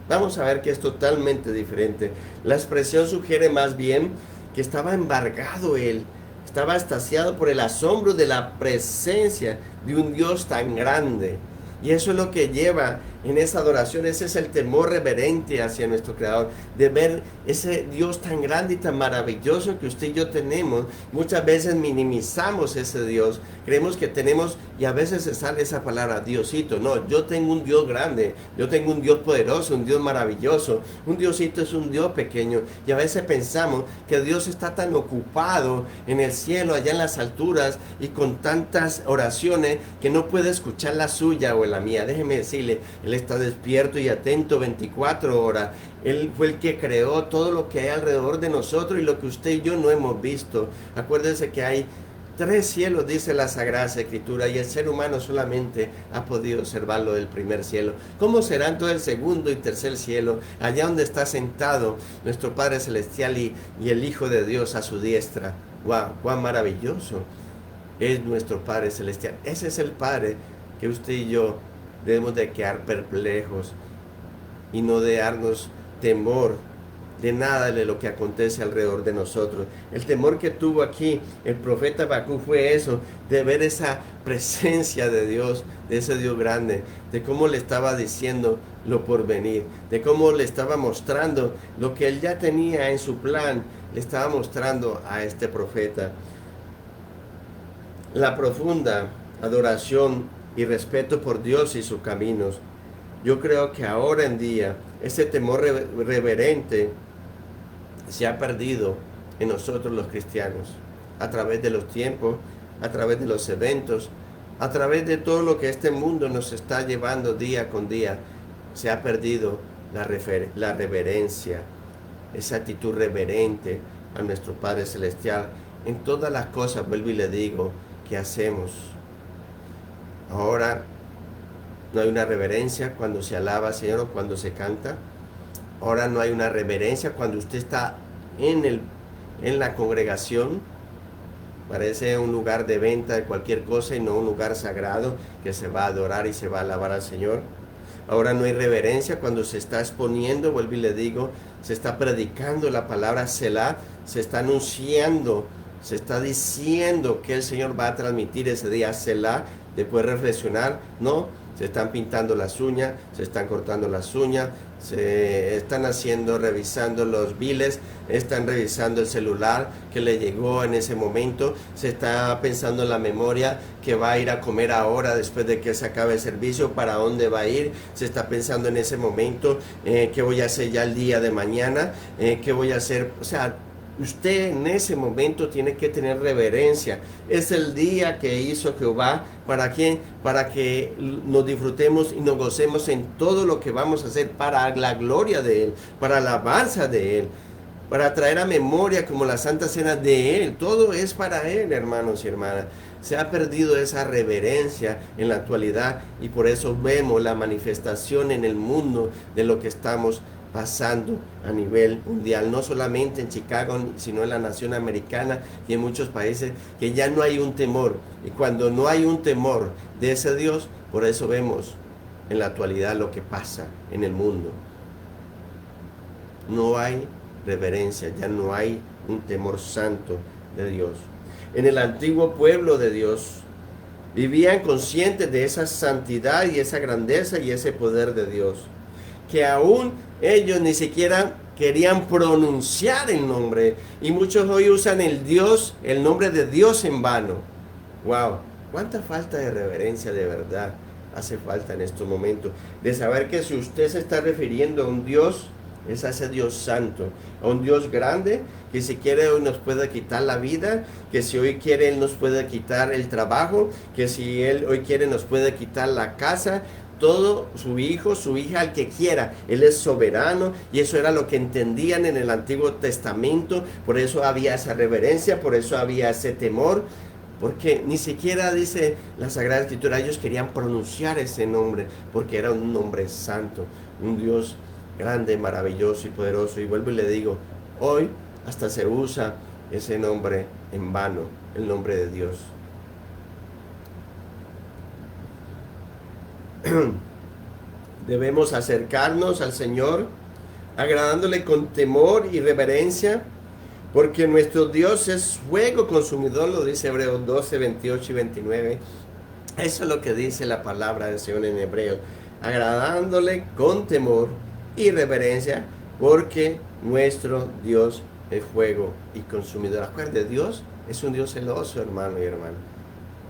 Vamos a ver que es totalmente diferente. La expresión sugiere más bien que estaba embargado él, estaba extasiado por el asombro de la presencia de un Dios tan grande. Y eso es lo que lleva en esa adoración, ese es el temor reverente hacia nuestro Creador, de ver ese Dios tan grande y tan maravilloso que usted y yo tenemos. Muchas veces minimizamos ese Dios, creemos que tenemos, y a veces se sale esa palabra, Diosito. No, yo tengo un Dios grande, yo tengo un Dios poderoso, un Dios maravilloso. Un Diosito es un Dios pequeño, y a veces pensamos que Dios está tan ocupado en el cielo, allá en las alturas, y con tantas oraciones, que no puede escuchar la suya o la mía. Déjeme decirle, Él está despierto y atento 24 horas. Él fue el que creó todo lo que hay alrededor de nosotros y lo que usted y yo no hemos visto. Acuérdense que hay 3 cielos, dice la Sagrada Escritura, y el ser humano solamente ha podido observarlo del primer cielo. ¿Cómo será entonces el segundo y tercer cielo? Allá donde está sentado nuestro Padre Celestial y el Hijo de Dios a su diestra. ¡Wow! ¡Cuán maravilloso es nuestro Padre Celestial! Ese es el Padre que usted y yo debemos de quedar perplejos y no de darnos temor de nada de lo que acontece alrededor de nosotros. El temor que tuvo aquí el profeta Habacuc fue eso, de ver esa presencia de Dios, de ese Dios grande, de cómo le estaba diciendo lo por venir, de cómo le estaba mostrando lo que él ya tenía en su plan, le estaba mostrando a este profeta. La profunda adoración y respeto por Dios y sus caminos. Yo creo que ahora en día ese temor reverente se ha perdido en nosotros los cristianos, a través de los tiempos, a través de los eventos, a través de todo lo que este mundo nos está llevando día con día. Se ha perdido la reverencia, esa actitud reverente a nuestro Padre Celestial en todas las cosas, vuelvo y le digo, que hacemos. Ahora no hay una reverencia cuando se alaba al Señor o cuando se canta. Ahora no hay una reverencia cuando usted está en la congregación. Parece un lugar de venta de cualquier cosa y no un lugar sagrado que se va a adorar y se va a alabar al Señor. Ahora no hay reverencia cuando se está exponiendo, vuelvo y le digo, se está predicando la palabra Selah, se está anunciando, se está diciendo que el Señor va a transmitir ese día Selah, después reflexionar, no, se están pintando las uñas, se están cortando las uñas, se están revisando los biles, están revisando el celular que le llegó en ese momento, se está pensando en la memoria que va a ir a comer ahora después de que se acabe el servicio, para dónde va a ir, se está pensando en ese momento, qué voy a hacer ya el día de mañana, qué voy a hacer, o sea, usted en ese momento tiene que tener reverencia. Es el día que hizo Jehová. ¿Para quién? Para que nos disfrutemos y nos gocemos en todo lo que vamos a hacer para la gloria de Él, para la alabanza de Él, para traer a memoria como la Santa Cena de Él. Todo es para Él, hermanos y hermanas. Se ha perdido esa reverencia en la actualidad y por eso vemos la manifestación en el mundo de lo que estamos pasando a nivel mundial, no solamente en Chicago, sino en la nación americana y en muchos países, que ya no hay un temor. Y cuando no hay un temor de ese Dios, por eso vemos en la actualidad lo que pasa en el mundo. No hay reverencia, ya no hay un temor santo de Dios. En el antiguo pueblo de Dios vivían conscientes de esa santidad y esa grandeza y ese poder de Dios, que aún ellos ni siquiera querían pronunciar el nombre, y muchos hoy usan el nombre de Dios en vano. Wow, cuánta falta de reverencia de verdad hace falta en estos momentos, de saber que si usted se está refiriendo a un Dios, es a ese Dios santo, a un Dios grande, que si quiere hoy nos puede quitar la vida, que si hoy quiere Él nos puede quitar el trabajo, que si Él hoy quiere nos puede quitar la casa, todo, su hijo, su hija, al que quiera. Él es soberano, y eso era lo que entendían en el Antiguo Testamento. Por eso había esa reverencia, por eso había ese temor, porque ni siquiera dice la Sagrada Escritura, ellos querían pronunciar ese nombre, porque era un nombre santo, un Dios grande, maravilloso y poderoso. Y vuelvo y le digo, hoy hasta se usa ese nombre en vano, el nombre de Dios. Debemos acercarnos al Señor agradándole con temor y reverencia, porque nuestro Dios es fuego consumidor, lo dice Hebreos 12, 28 y 29. Eso es lo que dice la palabra del Señor en Hebreos, agradándole con temor y reverencia, porque nuestro Dios es fuego y consumidor. Acuérdate, Dios es un Dios celoso, hermano y hermana.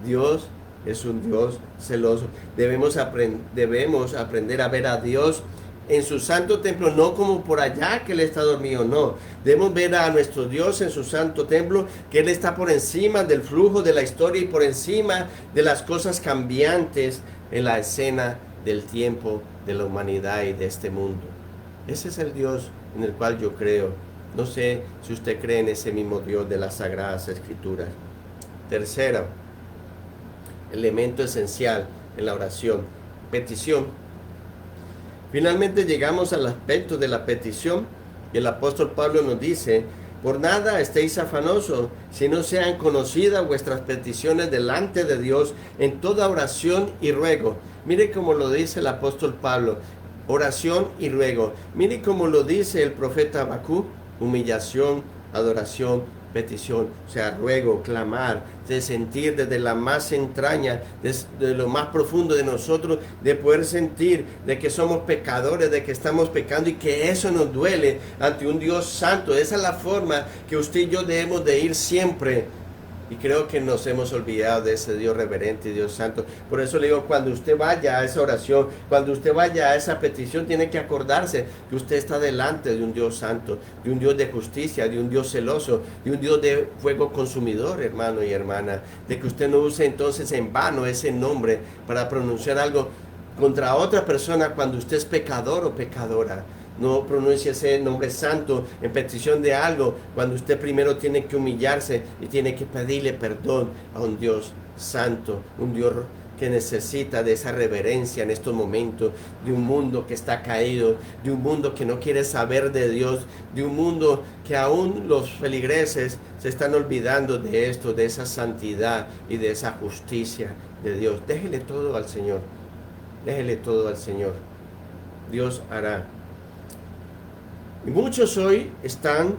Dios es un Dios celoso. Debemos aprender a ver a Dios en su santo templo, no como por allá que Él está dormido, no. Debemos ver a nuestro Dios en su santo templo, que Él está por encima del flujo de la historia y por encima de las cosas cambiantes en la escena del tiempo, de la humanidad y de este mundo. Ese es el Dios en el cual yo creo. No sé si usted cree en ese mismo Dios de las Sagradas Escrituras. Tercero, elemento esencial en la oración, petición. Finalmente llegamos al aspecto de la petición, y el apóstol Pablo nos dice: por nada estéis afanosos, si no sean conocidas vuestras peticiones delante de Dios en toda oración y ruego. Mire cómo lo dice el apóstol Pablo, oración y ruego. Mire cómo lo dice el profeta Habacuc, humillación, adoración, petición, o sea, ruego, clamar, de sentir desde la más entraña, desde lo más profundo de nosotros, de poder sentir de que somos pecadores, de que estamos pecando y que eso nos duele ante un Dios santo. Esa es la forma que usted y yo debemos de ir siempre. Y creo que nos hemos olvidado de ese Dios reverente y Dios santo. Por eso le digo, cuando usted vaya a esa oración, cuando usted vaya a esa petición, tiene que acordarse que usted está delante de un Dios santo, de un Dios de justicia, de un Dios celoso, de un Dios de fuego consumidor, hermano y hermana. De que usted no use entonces en vano ese nombre para pronunciar algo contra otra persona cuando usted es pecador o pecadora. No pronuncie ese nombre santo en petición de algo cuando usted primero tiene que humillarse y tiene que pedirle perdón a un Dios santo, un Dios que necesita de esa reverencia en estos momentos, de un mundo que está caído, de un mundo que no quiere saber de Dios, de un mundo que aún los feligreses se están olvidando de esto, de esa santidad y de esa justicia de Dios. Déjele todo al Señor, déjele todo al Señor. Dios hará. Y muchos hoy están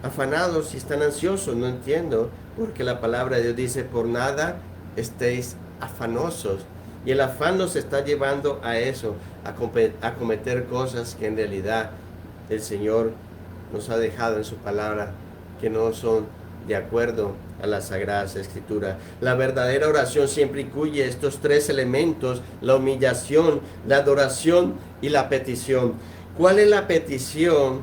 afanados y están ansiosos, no entiendo, porque la palabra de Dios dice, por nada estéis afanosos. Y el afán nos está llevando a eso, a cometer cosas que en realidad el Señor nos ha dejado en su palabra, que no son de acuerdo a las Sagradas Escrituras. La verdadera oración siempre incluye estos tres elementos: la humillación, la adoración y la petición. ¿Cuál es la petición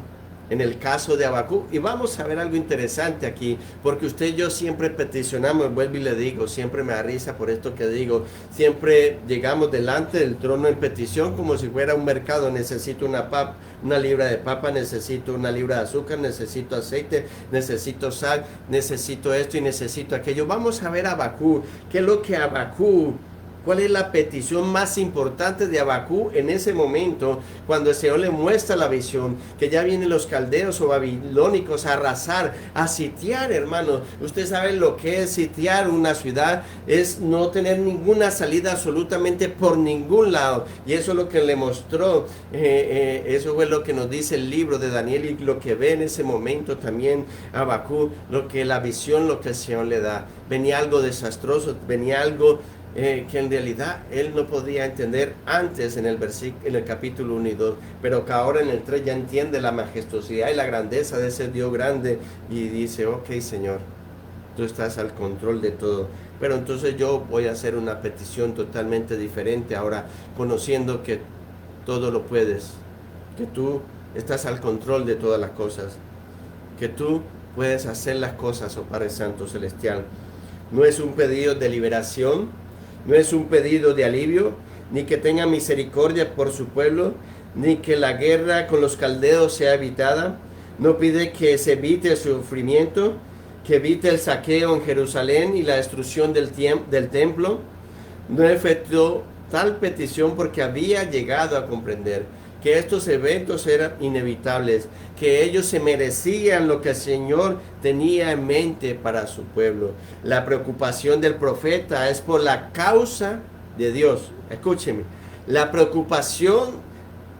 en el caso de Habacuc? Y vamos a ver algo interesante aquí, porque usted y yo siempre peticionamos, vuelvo y le digo, siempre me da risa por esto que digo, siempre llegamos delante del trono en petición como si fuera un mercado. Necesito una libra de papa, necesito una libra de azúcar, necesito aceite, necesito sal, necesito esto y necesito aquello. Vamos a ver a Habacuc, qué es lo que Habacuc, ¿cuál es la petición más importante de Habacuc en ese momento, cuando el Señor le muestra la visión, que ya vienen los caldeos o babilónicos a arrasar, a sitiar, hermanos? Usted sabe lo que es sitiar una ciudad, es no tener ninguna salida absolutamente por ningún lado, y eso es lo que le mostró, eso fue lo que nos dice el libro de Daniel, y lo que ve en ese momento también Habacuc, lo que la visión, lo que el Señor le da. Venía algo desastroso, venía algo que en realidad él no podía entender antes en el capítulo 1 y 2, pero que ahora en el 3 ya entiende la majestuosidad y la grandeza de ese Dios grande, y dice, ok, Señor, tú estás al control de todo. Pero entonces yo voy a hacer una petición totalmente diferente ahora, conociendo que todo lo puedes, que tú estás al control de todas las cosas, que tú puedes hacer las cosas, oh Padre Santo Celestial. No es un pedido de liberación, no es un pedido de alivio, ni que tenga misericordia por su pueblo, ni que la guerra con los caldeos sea evitada. No pide que se evite el sufrimiento, que evite el saqueo en Jerusalén y la destrucción del templo. No efectuó tal petición porque había llegado a comprender que estos eventos eran inevitables, que ellos se merecían lo que el Señor tenía en mente para su pueblo. La preocupación del profeta es por la causa de Dios. Escúcheme, la preocupación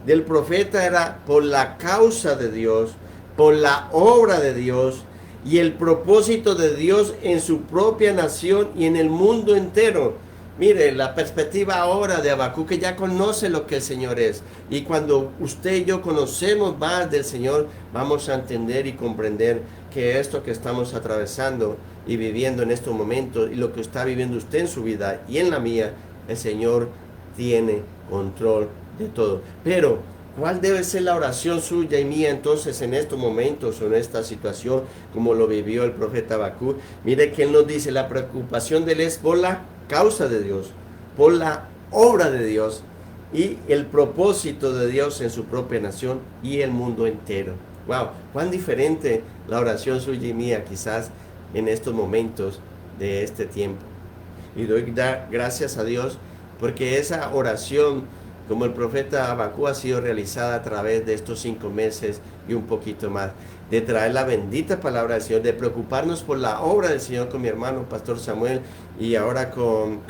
del profeta era por la causa de Dios, por la obra de Dios y el propósito de Dios en su propia nación y en el mundo entero. Mire, la perspectiva ahora de Habacuc, que ya conoce lo que el Señor es. Y cuando usted y yo conocemos más del Señor, vamos a entender y comprender que esto que estamos atravesando y viviendo en estos momentos, y lo que está viviendo usted en su vida y en la mía, el Señor tiene control de todo. Pero, ¿cuál debe ser la oración suya y mía entonces en estos momentos o en esta situación, como lo vivió el profeta Habacuc? Mire que él nos dice, la preocupación de él es por la causa de Dios, por la obra de Dios y el propósito de Dios en su propia nación y el mundo entero. Wow, cuán diferente la oración suya y mía quizás en estos momentos de este tiempo. Y doy gracias a Dios porque esa oración, como el profeta Habacuc, ha sido realizada a través de estos 5 meses y un poquito más, de traer la bendita palabra del Señor, de preocuparnos por la obra del Señor con mi hermano Pastor Samuel, y ahora con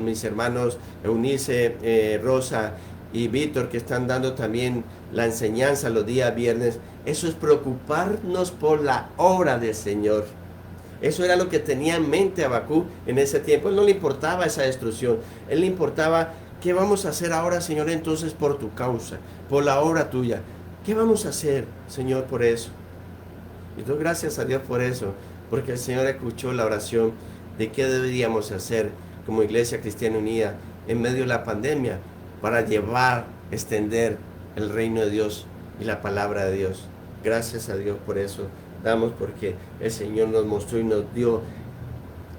mis hermanos Eunice, Rosa y Víctor, que están dando también la enseñanza los días viernes. Eso es preocuparnos por la obra del Señor. Eso era lo que tenía en mente Habacuc en ese tiempo. Él no le importaba esa destrucción, él le importaba: ¿qué vamos a hacer ahora, Señor, entonces por tu causa, por la obra tuya? ¿Qué vamos a hacer, Señor, por eso? Y doy gracias a Dios por eso, porque el Señor escuchó la oración de qué deberíamos hacer como Iglesia Cristiana Unida en medio de la pandemia para extender el reino de Dios y la palabra de Dios. Gracias a Dios por eso. Damos porque el Señor nos mostró y nos dio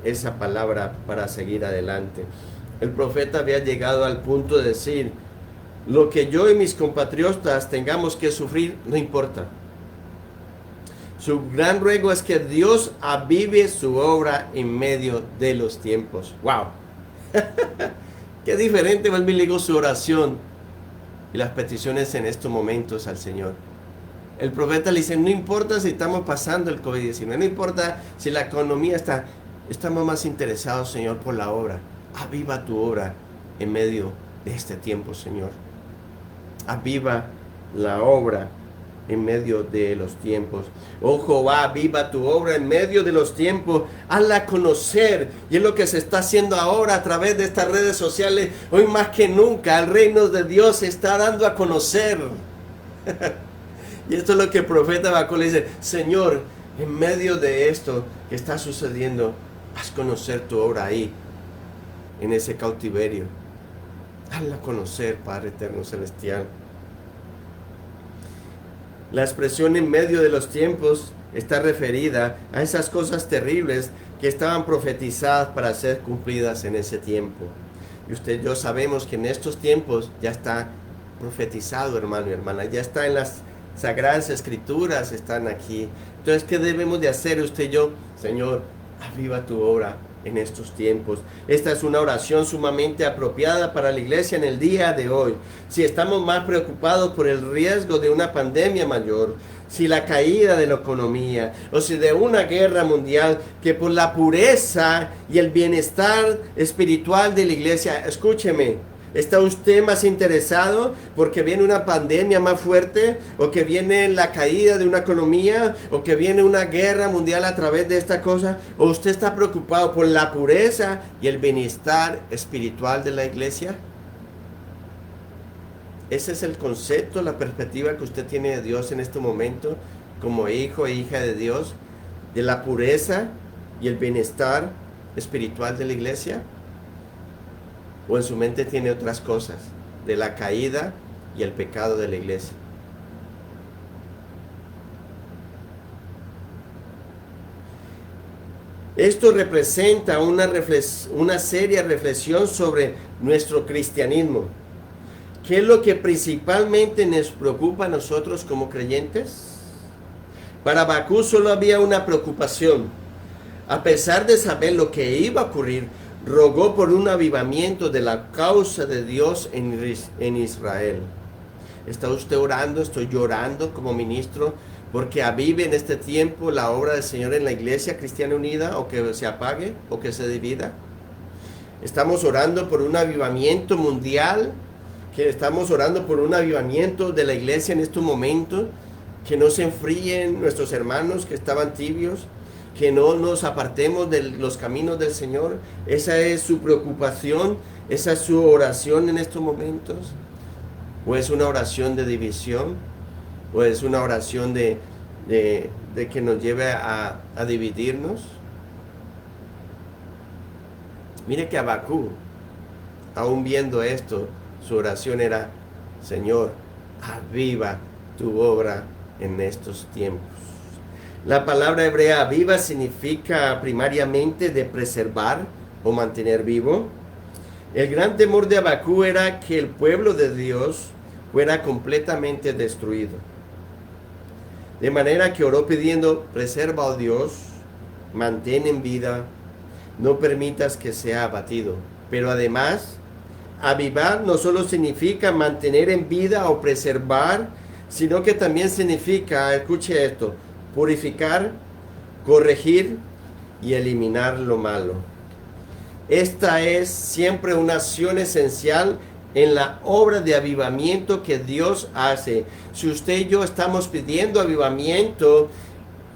esa palabra para seguir adelante. El profeta había llegado al punto de decir: lo que yo y mis compatriotas tengamos que sufrir, no importa. Su gran ruego es que Dios avive su obra en medio de los tiempos. ¡Wow! Qué diferente va su oración y las peticiones en estos momentos al Señor. El profeta le dice, no importa si estamos pasando el COVID-19, no importa si la economía está, estamos más interesados, Señor, por la obra. Aviva tu obra en medio de este tiempo, Señor. Aviva la obra en medio de los tiempos. Oh Jehová, aviva tu obra en medio de los tiempos. Hazla conocer. Y es lo que se está haciendo ahora a través de estas redes sociales. Hoy más que nunca el reino de Dios se está dando a conocer. Y esto es lo que el profeta Habacuc le dice, Señor, en medio de esto que está sucediendo, haz conocer tu obra ahí, en ese cautiverio. Hazla conocer, Padre eterno celestial. La expresión en medio de los tiempos está referida a esas cosas terribles que estaban profetizadas para ser cumplidas en ese tiempo. Y usted y yo sabemos que en estos tiempos ya está profetizado, hermano y hermana, ya está en las Sagradas Escrituras, están aquí. Entonces, ¿qué debemos de hacer usted y yo? Señor, aviva tu obra en estos tiempos. Esta es una oración sumamente apropiada para la iglesia en el día de hoy. Si estamos más preocupados por el riesgo de una pandemia mayor, si la caída de la economía, o si de una guerra mundial, que por la pureza y el bienestar espiritual de la iglesia, escúcheme, ¿está usted más interesado porque viene una pandemia más fuerte, o que viene la caída de una economía, o que viene una guerra mundial a través de esta cosa? ¿O usted está preocupado por la pureza y el bienestar espiritual de la iglesia? Ese es el concepto, la perspectiva que usted tiene de Dios en este momento, como hijo e hija de Dios, de la pureza y el bienestar espiritual de la iglesia. O en su mente tiene otras cosas, de la caída y el pecado de la iglesia. Esto representa una seria reflexión sobre nuestro cristianismo. ¿Qué es lo que principalmente nos preocupa a nosotros como creyentes? Para Habacuc solo había una preocupación. A pesar de saber lo que iba a ocurrir, rogó por un avivamiento de la causa de Dios en Israel. ¿Está usted orando? Estoy llorando como ministro porque avive en este tiempo la obra del Señor en la Iglesia Cristiana Unida, o que se apague o que se divida. Estamos orando por un avivamiento mundial, que estamos orando por un avivamiento de la iglesia en estos momentos, que no se enfríen nuestros hermanos que estaban tibios, que no nos apartemos de los caminos del Señor. Esa es su preocupación, esa es su oración en estos momentos. ¿O es una oración de división? ¿O es una oración de que nos lleve a dividirnos? Mire que Habacuc, aún viendo esto, su oración era, Señor, aviva tu obra en estos tiempos. La palabra hebrea aviva significa primariamente de preservar o mantener vivo. El gran temor de Habacuc era que el pueblo de Dios fuera completamente destruido. De manera que oró pidiendo, preserva, oh Dios, mantén en vida, no permitas que sea abatido. Pero además, avivar no solo significa mantener en vida o preservar, sino que también significa, escuche esto, purificar, corregir y eliminar lo malo. Esta es siempre una acción esencial en la obra de avivamiento que Dios hace. Si usted y yo estamos pidiendo avivamiento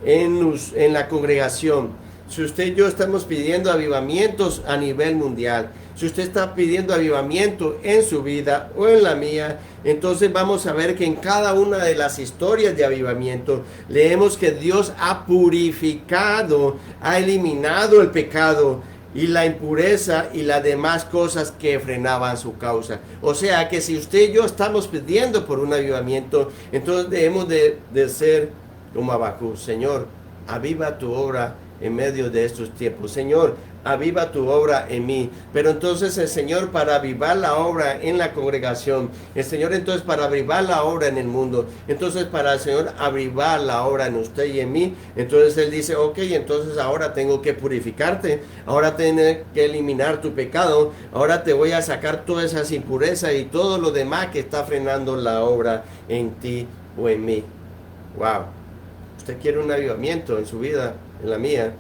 en la congregación, si usted y yo estamos pidiendo avivamientos a nivel mundial, si usted está pidiendo avivamiento en su vida o en la mía, entonces vamos a ver que en cada una de las historias de avivamiento leemos que Dios ha purificado, ha eliminado el pecado y la impureza y las demás cosas que frenaban su causa. O sea que si usted y yo estamos pidiendo por un avivamiento, entonces debemos de ser como Habacuc. Señor, aviva tu obra en medio de estos tiempos. Señor, aviva tu obra en mí. Pero entonces el Señor, para avivar la obra en la congregación, el Señor entonces para avivar la obra en el mundo, entonces para el Señor avivar la obra en usted y en mí, entonces Él dice, ok, entonces ahora tengo que purificarte, ahora tengo que eliminar tu pecado, ahora te voy a sacar todas esas impurezas y todo lo demás que está frenando la obra en ti o en mí. Wow. Usted quiere un avivamiento en su vida, en la mía,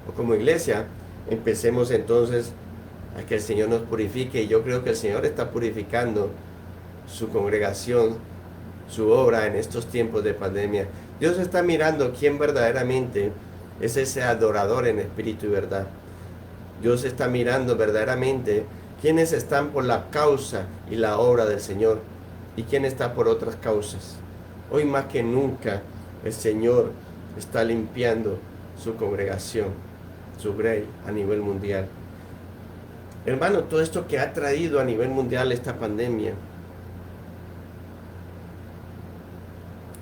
o como iglesia, empecemos entonces a que el Señor nos purifique. Y yo creo que el Señor está purificando su congregación, su obra en estos tiempos de pandemia. Dios está mirando quién verdaderamente es ese adorador en espíritu y verdad. Dios está mirando verdaderamente quiénes están por la causa y la obra del Señor y quién está por otras causas. Hoy más que nunca el Señor está limpiando su congregación, su grey a nivel mundial. Hermano, todo esto que ha traído a nivel mundial esta pandemia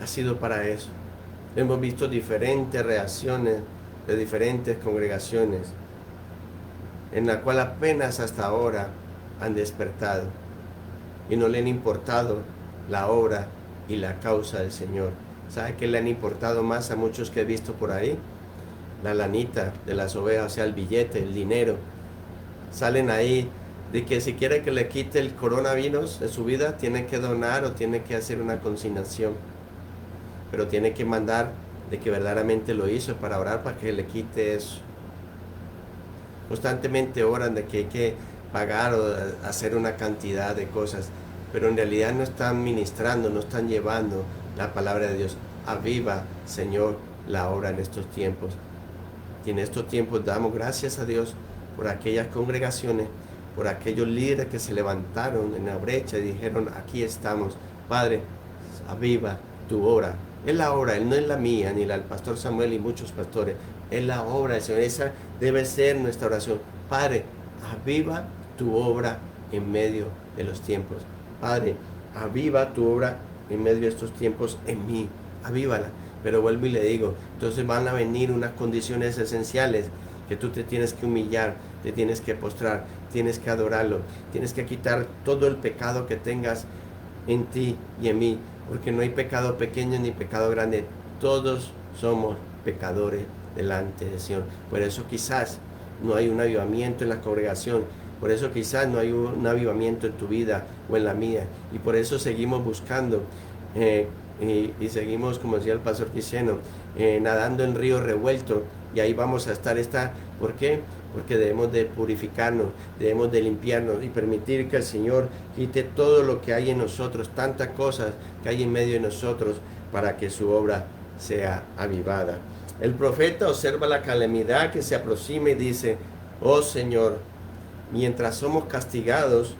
ha sido para eso. Hemos visto diferentes reacciones de diferentes congregaciones en la cual apenas hasta ahora han despertado y no le han importado la obra y la causa del Señor. ¿Sabe qué le han importado más a muchos que he visto por ahí? La lanita de las ovejas, o sea, el billete, el dinero. Salen ahí de que si quiere que le quite el coronavirus de su vida, tiene que donar o tiene que hacer una consignación. Pero tiene que mandar de que verdaderamente lo hizo para orar para que le quite eso. Constantemente oran de que hay que pagar o hacer una cantidad de cosas, pero en realidad no están ministrando, no están llevando la palabra de Dios. Aviva, Señor, la obra en estos tiempos. Y en estos tiempos damos gracias a Dios por aquellas congregaciones, por aquellos líderes que se levantaron en la brecha y dijeron, aquí estamos. Padre, aviva tu obra. Es la obra, no es la mía, ni la del pastor Samuel y muchos pastores. Es la obra del Señor. Esa debe ser nuestra oración. Padre, aviva tu obra en medio de los tiempos. Padre, aviva tu obra en medio de estos tiempos en mí. Avívala. Pero vuelvo y le digo, entonces van a venir unas condiciones esenciales que tú te tienes que humillar, te tienes que postrar, tienes que adorarlo, tienes que quitar todo el pecado que tengas en ti y en mí, porque no hay pecado pequeño ni pecado grande, todos somos pecadores delante del Señor. Por eso quizás no hay un avivamiento en la congregación, por eso quizás no hay un avivamiento en tu vida o en la mía, y por eso seguimos buscando y seguimos, como decía el pastor Cristiano, nadando en río revuelto, y ahí vamos a estar. ¿Por qué? Porque debemos de purificarnos, debemos de limpiarnos y permitir que el Señor quite todo lo que hay en nosotros, tantas cosas que hay en medio de nosotros, para que su obra sea avivada. El profeta observa la calamidad que se aproxima y dice, oh Señor, mientras somos castigados,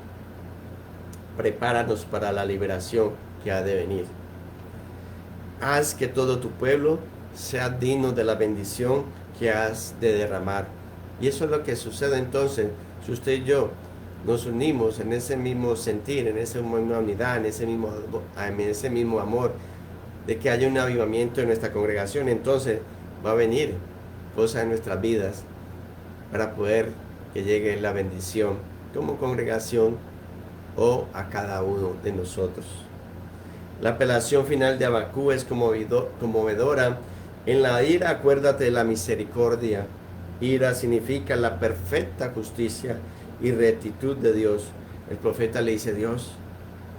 prepáranos para la liberación que ha de venir. Haz que todo tu pueblo sea digno de la bendición que has de derramar. Y eso es lo que sucede entonces, si usted y yo nos unimos en ese mismo sentir, en esa misma unidad, en ese mismo amor, de que haya un avivamiento en nuestra congregación, entonces va a venir cosas en nuestras vidas para poder que llegue la bendición como congregación o a cada uno de nosotros. La apelación final de Abacú es conmovedora. En la ira acuérdate de la misericordia. Ira significa la perfecta justicia y rectitud de Dios. El profeta le dice, Dios,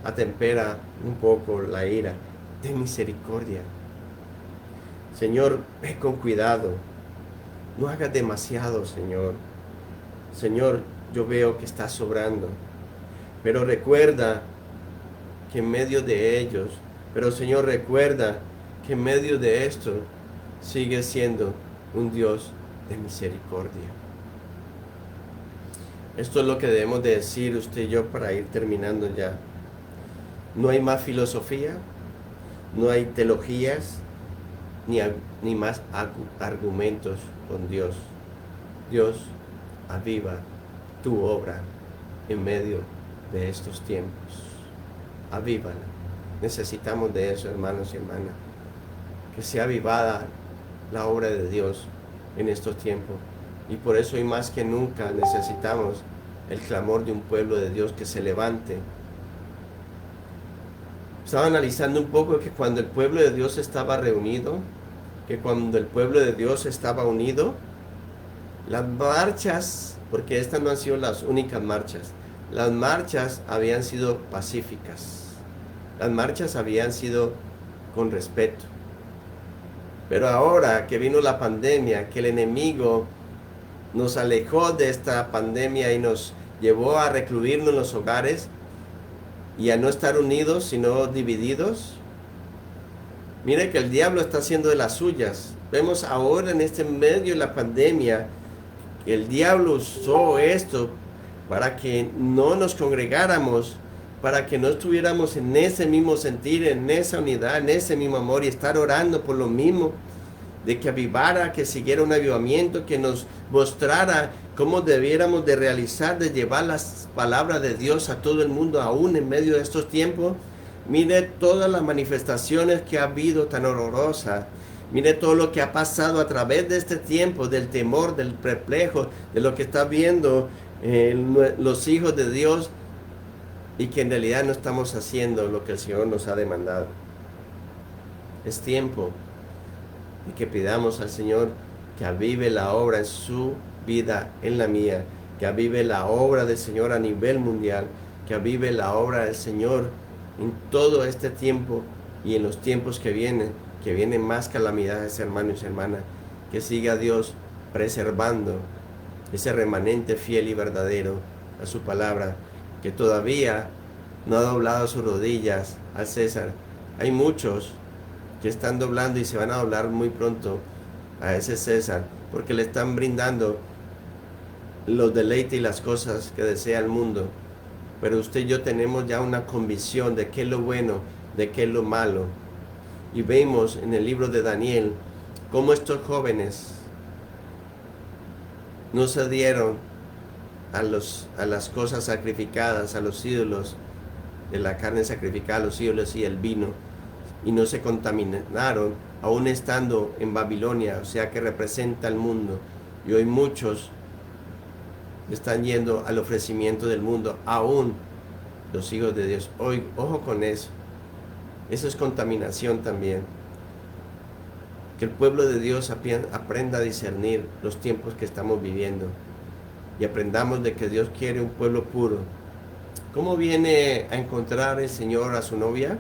atempera un poco la ira. Ten misericordia. Señor, ve con cuidado. No hagas demasiado, Señor. Señor, yo veo que estás sobrando. Pero recuerda que en medio de ellos, Señor, recuerda que en medio de esto sigue siendo un Dios de misericordia. Esto es lo que debemos de decir usted y yo para ir terminando ya. No hay más filosofía, no hay teologías, ni más argumentos con Dios. Dios, aviva tu obra en medio de estos tiempos. Avívala. Necesitamos de eso, hermanos y hermanas. Que sea avivada la obra de Dios en estos tiempos. Y por eso hoy más que nunca necesitamos el clamor de un pueblo de Dios que se levante. Estaba analizando un poco que cuando el pueblo de Dios estaba reunido, que cuando el pueblo de Dios estaba unido, las marchas, porque estas no han sido las únicas marchas, las marchas habían sido pacíficas, las marchas habían sido con respeto. Pero ahora que vino la pandemia, que el enemigo nos alejó de esta pandemia y nos llevó a recluirnos en los hogares y a no estar unidos, sino divididos. Mire que el diablo está haciendo de las suyas. Vemos ahora en este medio de la pandemia que el diablo usó esto para que no nos congregáramos, para que no estuviéramos en ese mismo sentir, en esa unidad, en ese mismo amor y estar orando por lo mismo, de que avivara, que siguiera un avivamiento, que nos mostrara cómo debiéramos de realizar, de llevar las palabras de Dios a todo el mundo, aún en medio de estos tiempos. Mire todas las manifestaciones que ha habido tan horrorosas. Mire todo lo que ha pasado a través de este tiempo, del temor, del perplejo, de lo que está viendo los hijos de Dios, y que en realidad no estamos haciendo lo que el Señor nos ha demandado. Es tiempo y que pidamos al Señor que avive la obra en su vida, en la mía, que avive la obra del Señor a nivel mundial, que avive la obra del Señor en todo este tiempo y en los tiempos que vienen más calamidades, hermanos y hermanas, que siga Dios preservando ese remanente fiel y verdadero a su palabra, que todavía no ha doblado sus rodillas al César. Hay muchos que están doblando y se van a doblar muy pronto a ese César, porque le están brindando los deleites y las cosas que desea el mundo. Pero usted y yo tenemos ya una convicción de qué es lo bueno, de qué es lo malo. Y vemos en el libro de Daniel cómo estos jóvenes no se dieron a las cosas sacrificadas, a los ídolos, de la carne sacrificada, a los ídolos y el vino, y no se contaminaron, aún estando en Babilonia, o sea que representa el mundo. Y hoy muchos están yendo al ofrecimiento del mundo, aún los hijos de Dios. Hoy, ojo con eso. Eso es contaminación también. Que el pueblo de Dios aprenda a discernir los tiempos que estamos viviendo y aprendamos de que Dios quiere un pueblo puro. ¿Cómo viene a encontrar el Señor a su novia?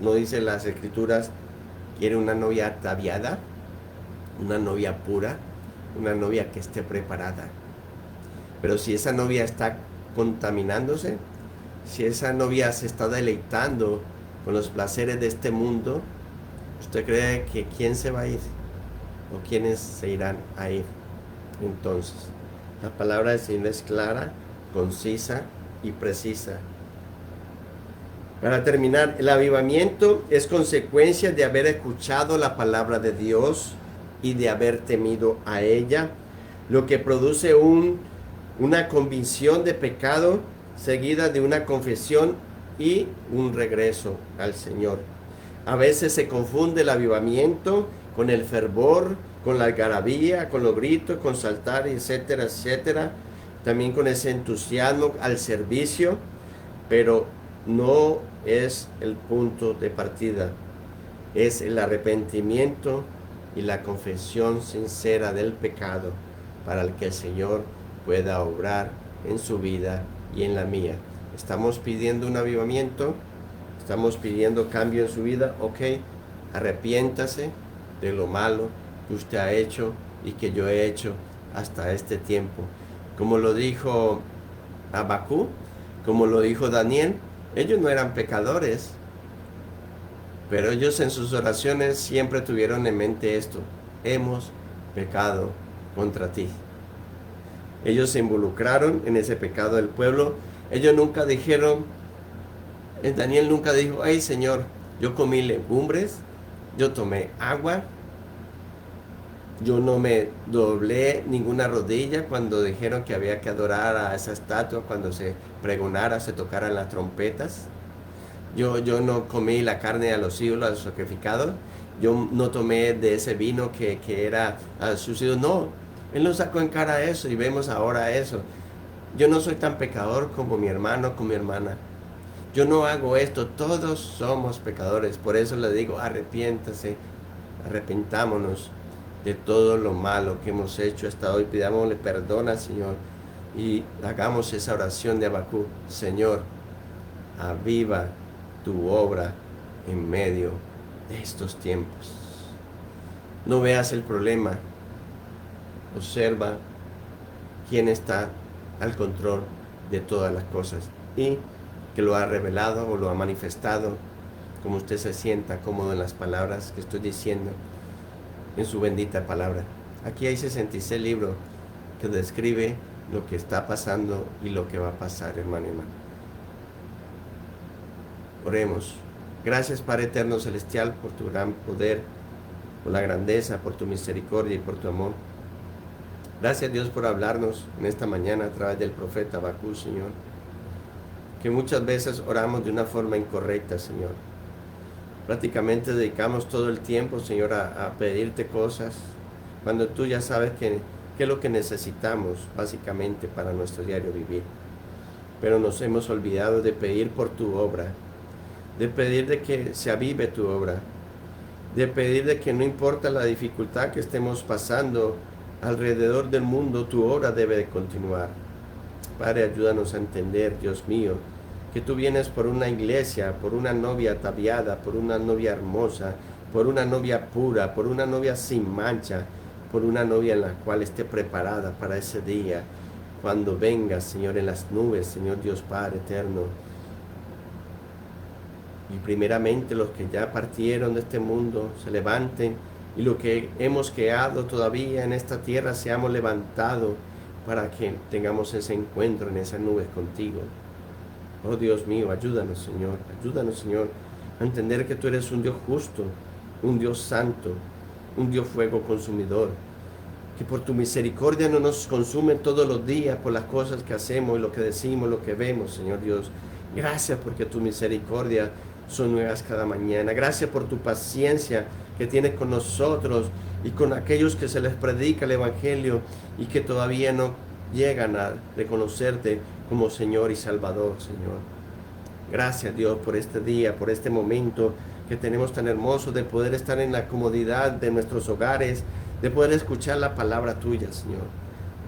No dice las Escrituras, quiere una novia ataviada, una novia pura, una novia que esté preparada. Pero si esa novia está contaminándose, si esa novia se está deleitando con los placeres de este mundo, ¿usted cree que quién se va a ir? ¿O quiénes se irán a ir? Entonces, la palabra del Señor es clara, concisa y precisa. Para terminar, el avivamiento es consecuencia de haber escuchado la palabra de Dios y de haber temido a ella, lo que produce una convicción de pecado seguida de una confesión y un regreso al Señor. A veces se confunde el avivamiento con el fervor, con la algarabía, con los gritos, con saltar, etcétera, etcétera. También con ese entusiasmo al servicio, pero no es el punto de partida. Es el arrepentimiento y la confesión sincera del pecado para el que el Señor pueda obrar en su vida y en la mía. Estamos pidiendo un avivamiento, estamos pidiendo cambio en su vida. Ok, arrepiéntase de lo malo que usted ha hecho y que yo he hecho hasta este tiempo. Como lo dijo Habacuc, como lo dijo Daniel, ellos no eran pecadores, pero ellos en sus oraciones siempre tuvieron en mente esto: hemos pecado contra ti. Ellos se involucraron en ese pecado del pueblo. Ellos nunca dijeron, Daniel nunca dijo, hey Señor, yo comí legumbres, yo tomé agua, yo no me doblé ninguna rodilla cuando dijeron que había que adorar a esa estatua, cuando se pregonara, se tocaran las trompetas. Yo no comí la carne a los ídolos, a los sacrificados. Yo no tomé de ese vino que era a sus ídolos. No, Él nos sacó en cara eso y vemos ahora eso. Yo no soy tan pecador como mi hermano, como mi hermana. Yo no hago esto, todos somos pecadores. Por eso le digo, arrepiéntase, arrepentámonos de todo lo malo que hemos hecho hasta hoy. Pidámosle perdón al Señor y hagamos esa oración de Habacuc. Señor, aviva tu obra en medio de estos tiempos. No veas el problema, observa quién está al control de todas las cosas y que lo ha revelado o lo ha manifestado, como usted se sienta cómodo en las palabras que estoy diciendo, en su bendita palabra. Aquí hay 66 libros que describe lo que está pasando y lo que va a pasar, hermano y hermana. Oremos. Gracias, Padre eterno celestial, por tu gran poder, por la grandeza, por tu misericordia y por tu amor. Gracias, Dios, por hablarnos en esta mañana a través del profeta Habacuc, Señor. Que muchas veces oramos de una forma incorrecta, Señor. Prácticamente dedicamos todo el tiempo, Señor, a pedirte cosas, cuando tú ya sabes qué es lo que necesitamos, básicamente, para nuestro diario vivir. Pero nos hemos olvidado de pedir por tu obra, de pedir de que se avive tu obra, de pedir de que no importa la dificultad que estemos pasando alrededor del mundo, tu obra debe de continuar. Padre, ayúdanos a entender, Dios mío, que tú vienes por una iglesia, por una novia ataviada, por una novia hermosa, por una novia pura, por una novia sin mancha, por una novia en la cual esté preparada para ese día, cuando vengas, Señor, en las nubes, Señor Dios Padre eterno. Y primeramente los que ya partieron de este mundo se levanten, y lo que hemos quedado todavía en esta tierra seamos levantados para que tengamos ese encuentro en esas nubes contigo. Oh Dios mío, ayúdanos, Señor, a entender que tú eres un Dios justo, un Dios santo, un Dios fuego consumidor, que por tu misericordia no nos consume todos los días por las cosas que hacemos y lo que decimos, lo que vemos, Señor Dios. Gracias porque tu misericordia son nuevas cada mañana. Gracias por tu paciencia que tienes con nosotros y con aquellos que se les predica el Evangelio y que todavía no llegan a reconocerte como Señor y Salvador, Señor. Gracias, Dios, por este día, por este momento que tenemos tan hermoso de poder estar en la comodidad de nuestros hogares, de poder escuchar la palabra tuya, Señor,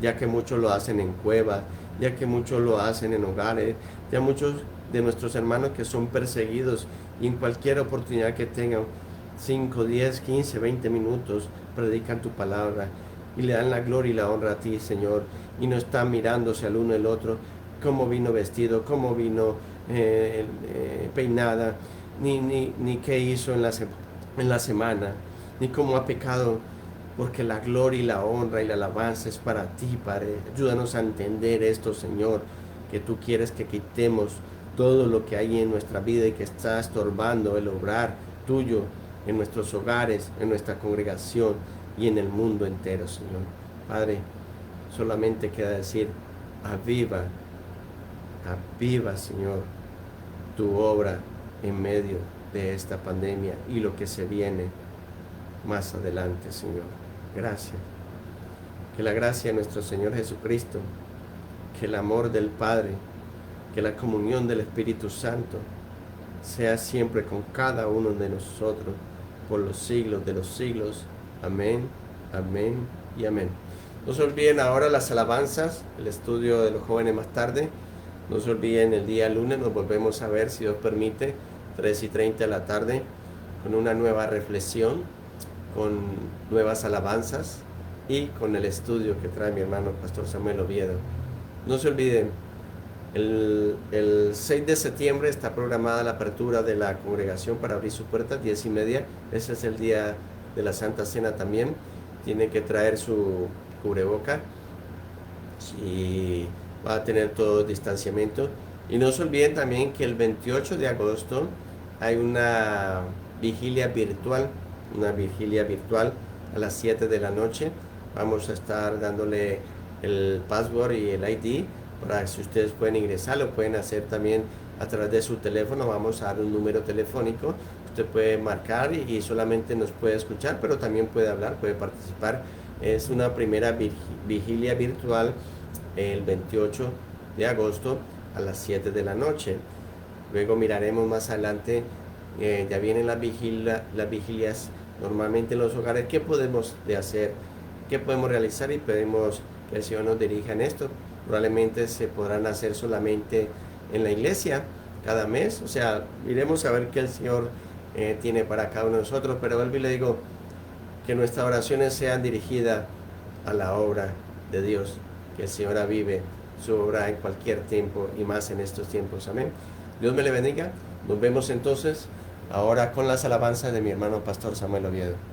ya que muchos lo hacen en cuevas, ya que muchos lo hacen en hogares, ya muchos de nuestros hermanos que son perseguidos y en cualquier oportunidad que tengan, 5, 10, 15, 20 minutos, predican tu palabra y le dan la gloria y la honra a ti, Señor, y no están mirándose al uno el otro, cómo vino vestido, cómo vino peinada, ni qué hizo en la semana, ni cómo ha pecado, porque la gloria y la honra y la alabanza es para ti, Padre. Ayúdanos a entender esto, Señor, que tú quieres que quitemos todo lo que hay en nuestra vida y que está estorbando el obrar tuyo en nuestros hogares, en nuestra congregación y en el mundo entero, Señor. Padre, solamente queda decir, aviva, Señor, tu obra en medio de esta pandemia y lo que se viene más adelante, Señor. Gracias. Que la gracia de nuestro Señor Jesucristo, que el amor del Padre, que la comunión del Espíritu Santo sea siempre con cada uno de nosotros por los siglos de los siglos. Amén, amén y amén. No se olviden ahora las alabanzas, el estudio de los jóvenes más tarde. No se olviden el día lunes, nos volvemos a ver, si Dios permite, 3:30 de la tarde, con una nueva reflexión, con nuevas alabanzas y con el estudio que trae mi hermano Pastor Samuel Oviedo. No se olviden, el 6 de septiembre está programada la apertura de la congregación para abrir sus puertas, 10:30. Ese es el día de la Santa Cena también. Tienen que traer su cubreboca y va a tener todo distanciamiento. Y no se olviden también que el 28 de agosto hay una vigilia virtual a las 7 de la noche. Vamos a estar dándole el password y el ID para que si ustedes pueden ingresar, lo pueden hacer también a través de su teléfono. Vamos a dar un número telefónico, usted puede marcar y solamente nos puede escuchar, pero también puede hablar, puede participar es una primera vigilia virtual el 28 de agosto a las 7 de la noche. Luego miraremos más adelante, ya vienen las vigilias normalmente en los hogares, qué podemos de hacer, qué podemos realizar, y pedimos que el Señor nos dirija en esto. Probablemente se podrán hacer solamente en la iglesia cada mes, o sea, iremos a ver qué el Señor tiene para cada uno de nosotros, pero vuelvo y le digo que nuestras oraciones sean dirigidas a la obra de Dios, que el Señor avive su obra en cualquier tiempo y más en estos tiempos. Amén. Dios me le bendiga. Nos vemos entonces ahora con las alabanzas de mi hermano Pastor Samuel Oviedo.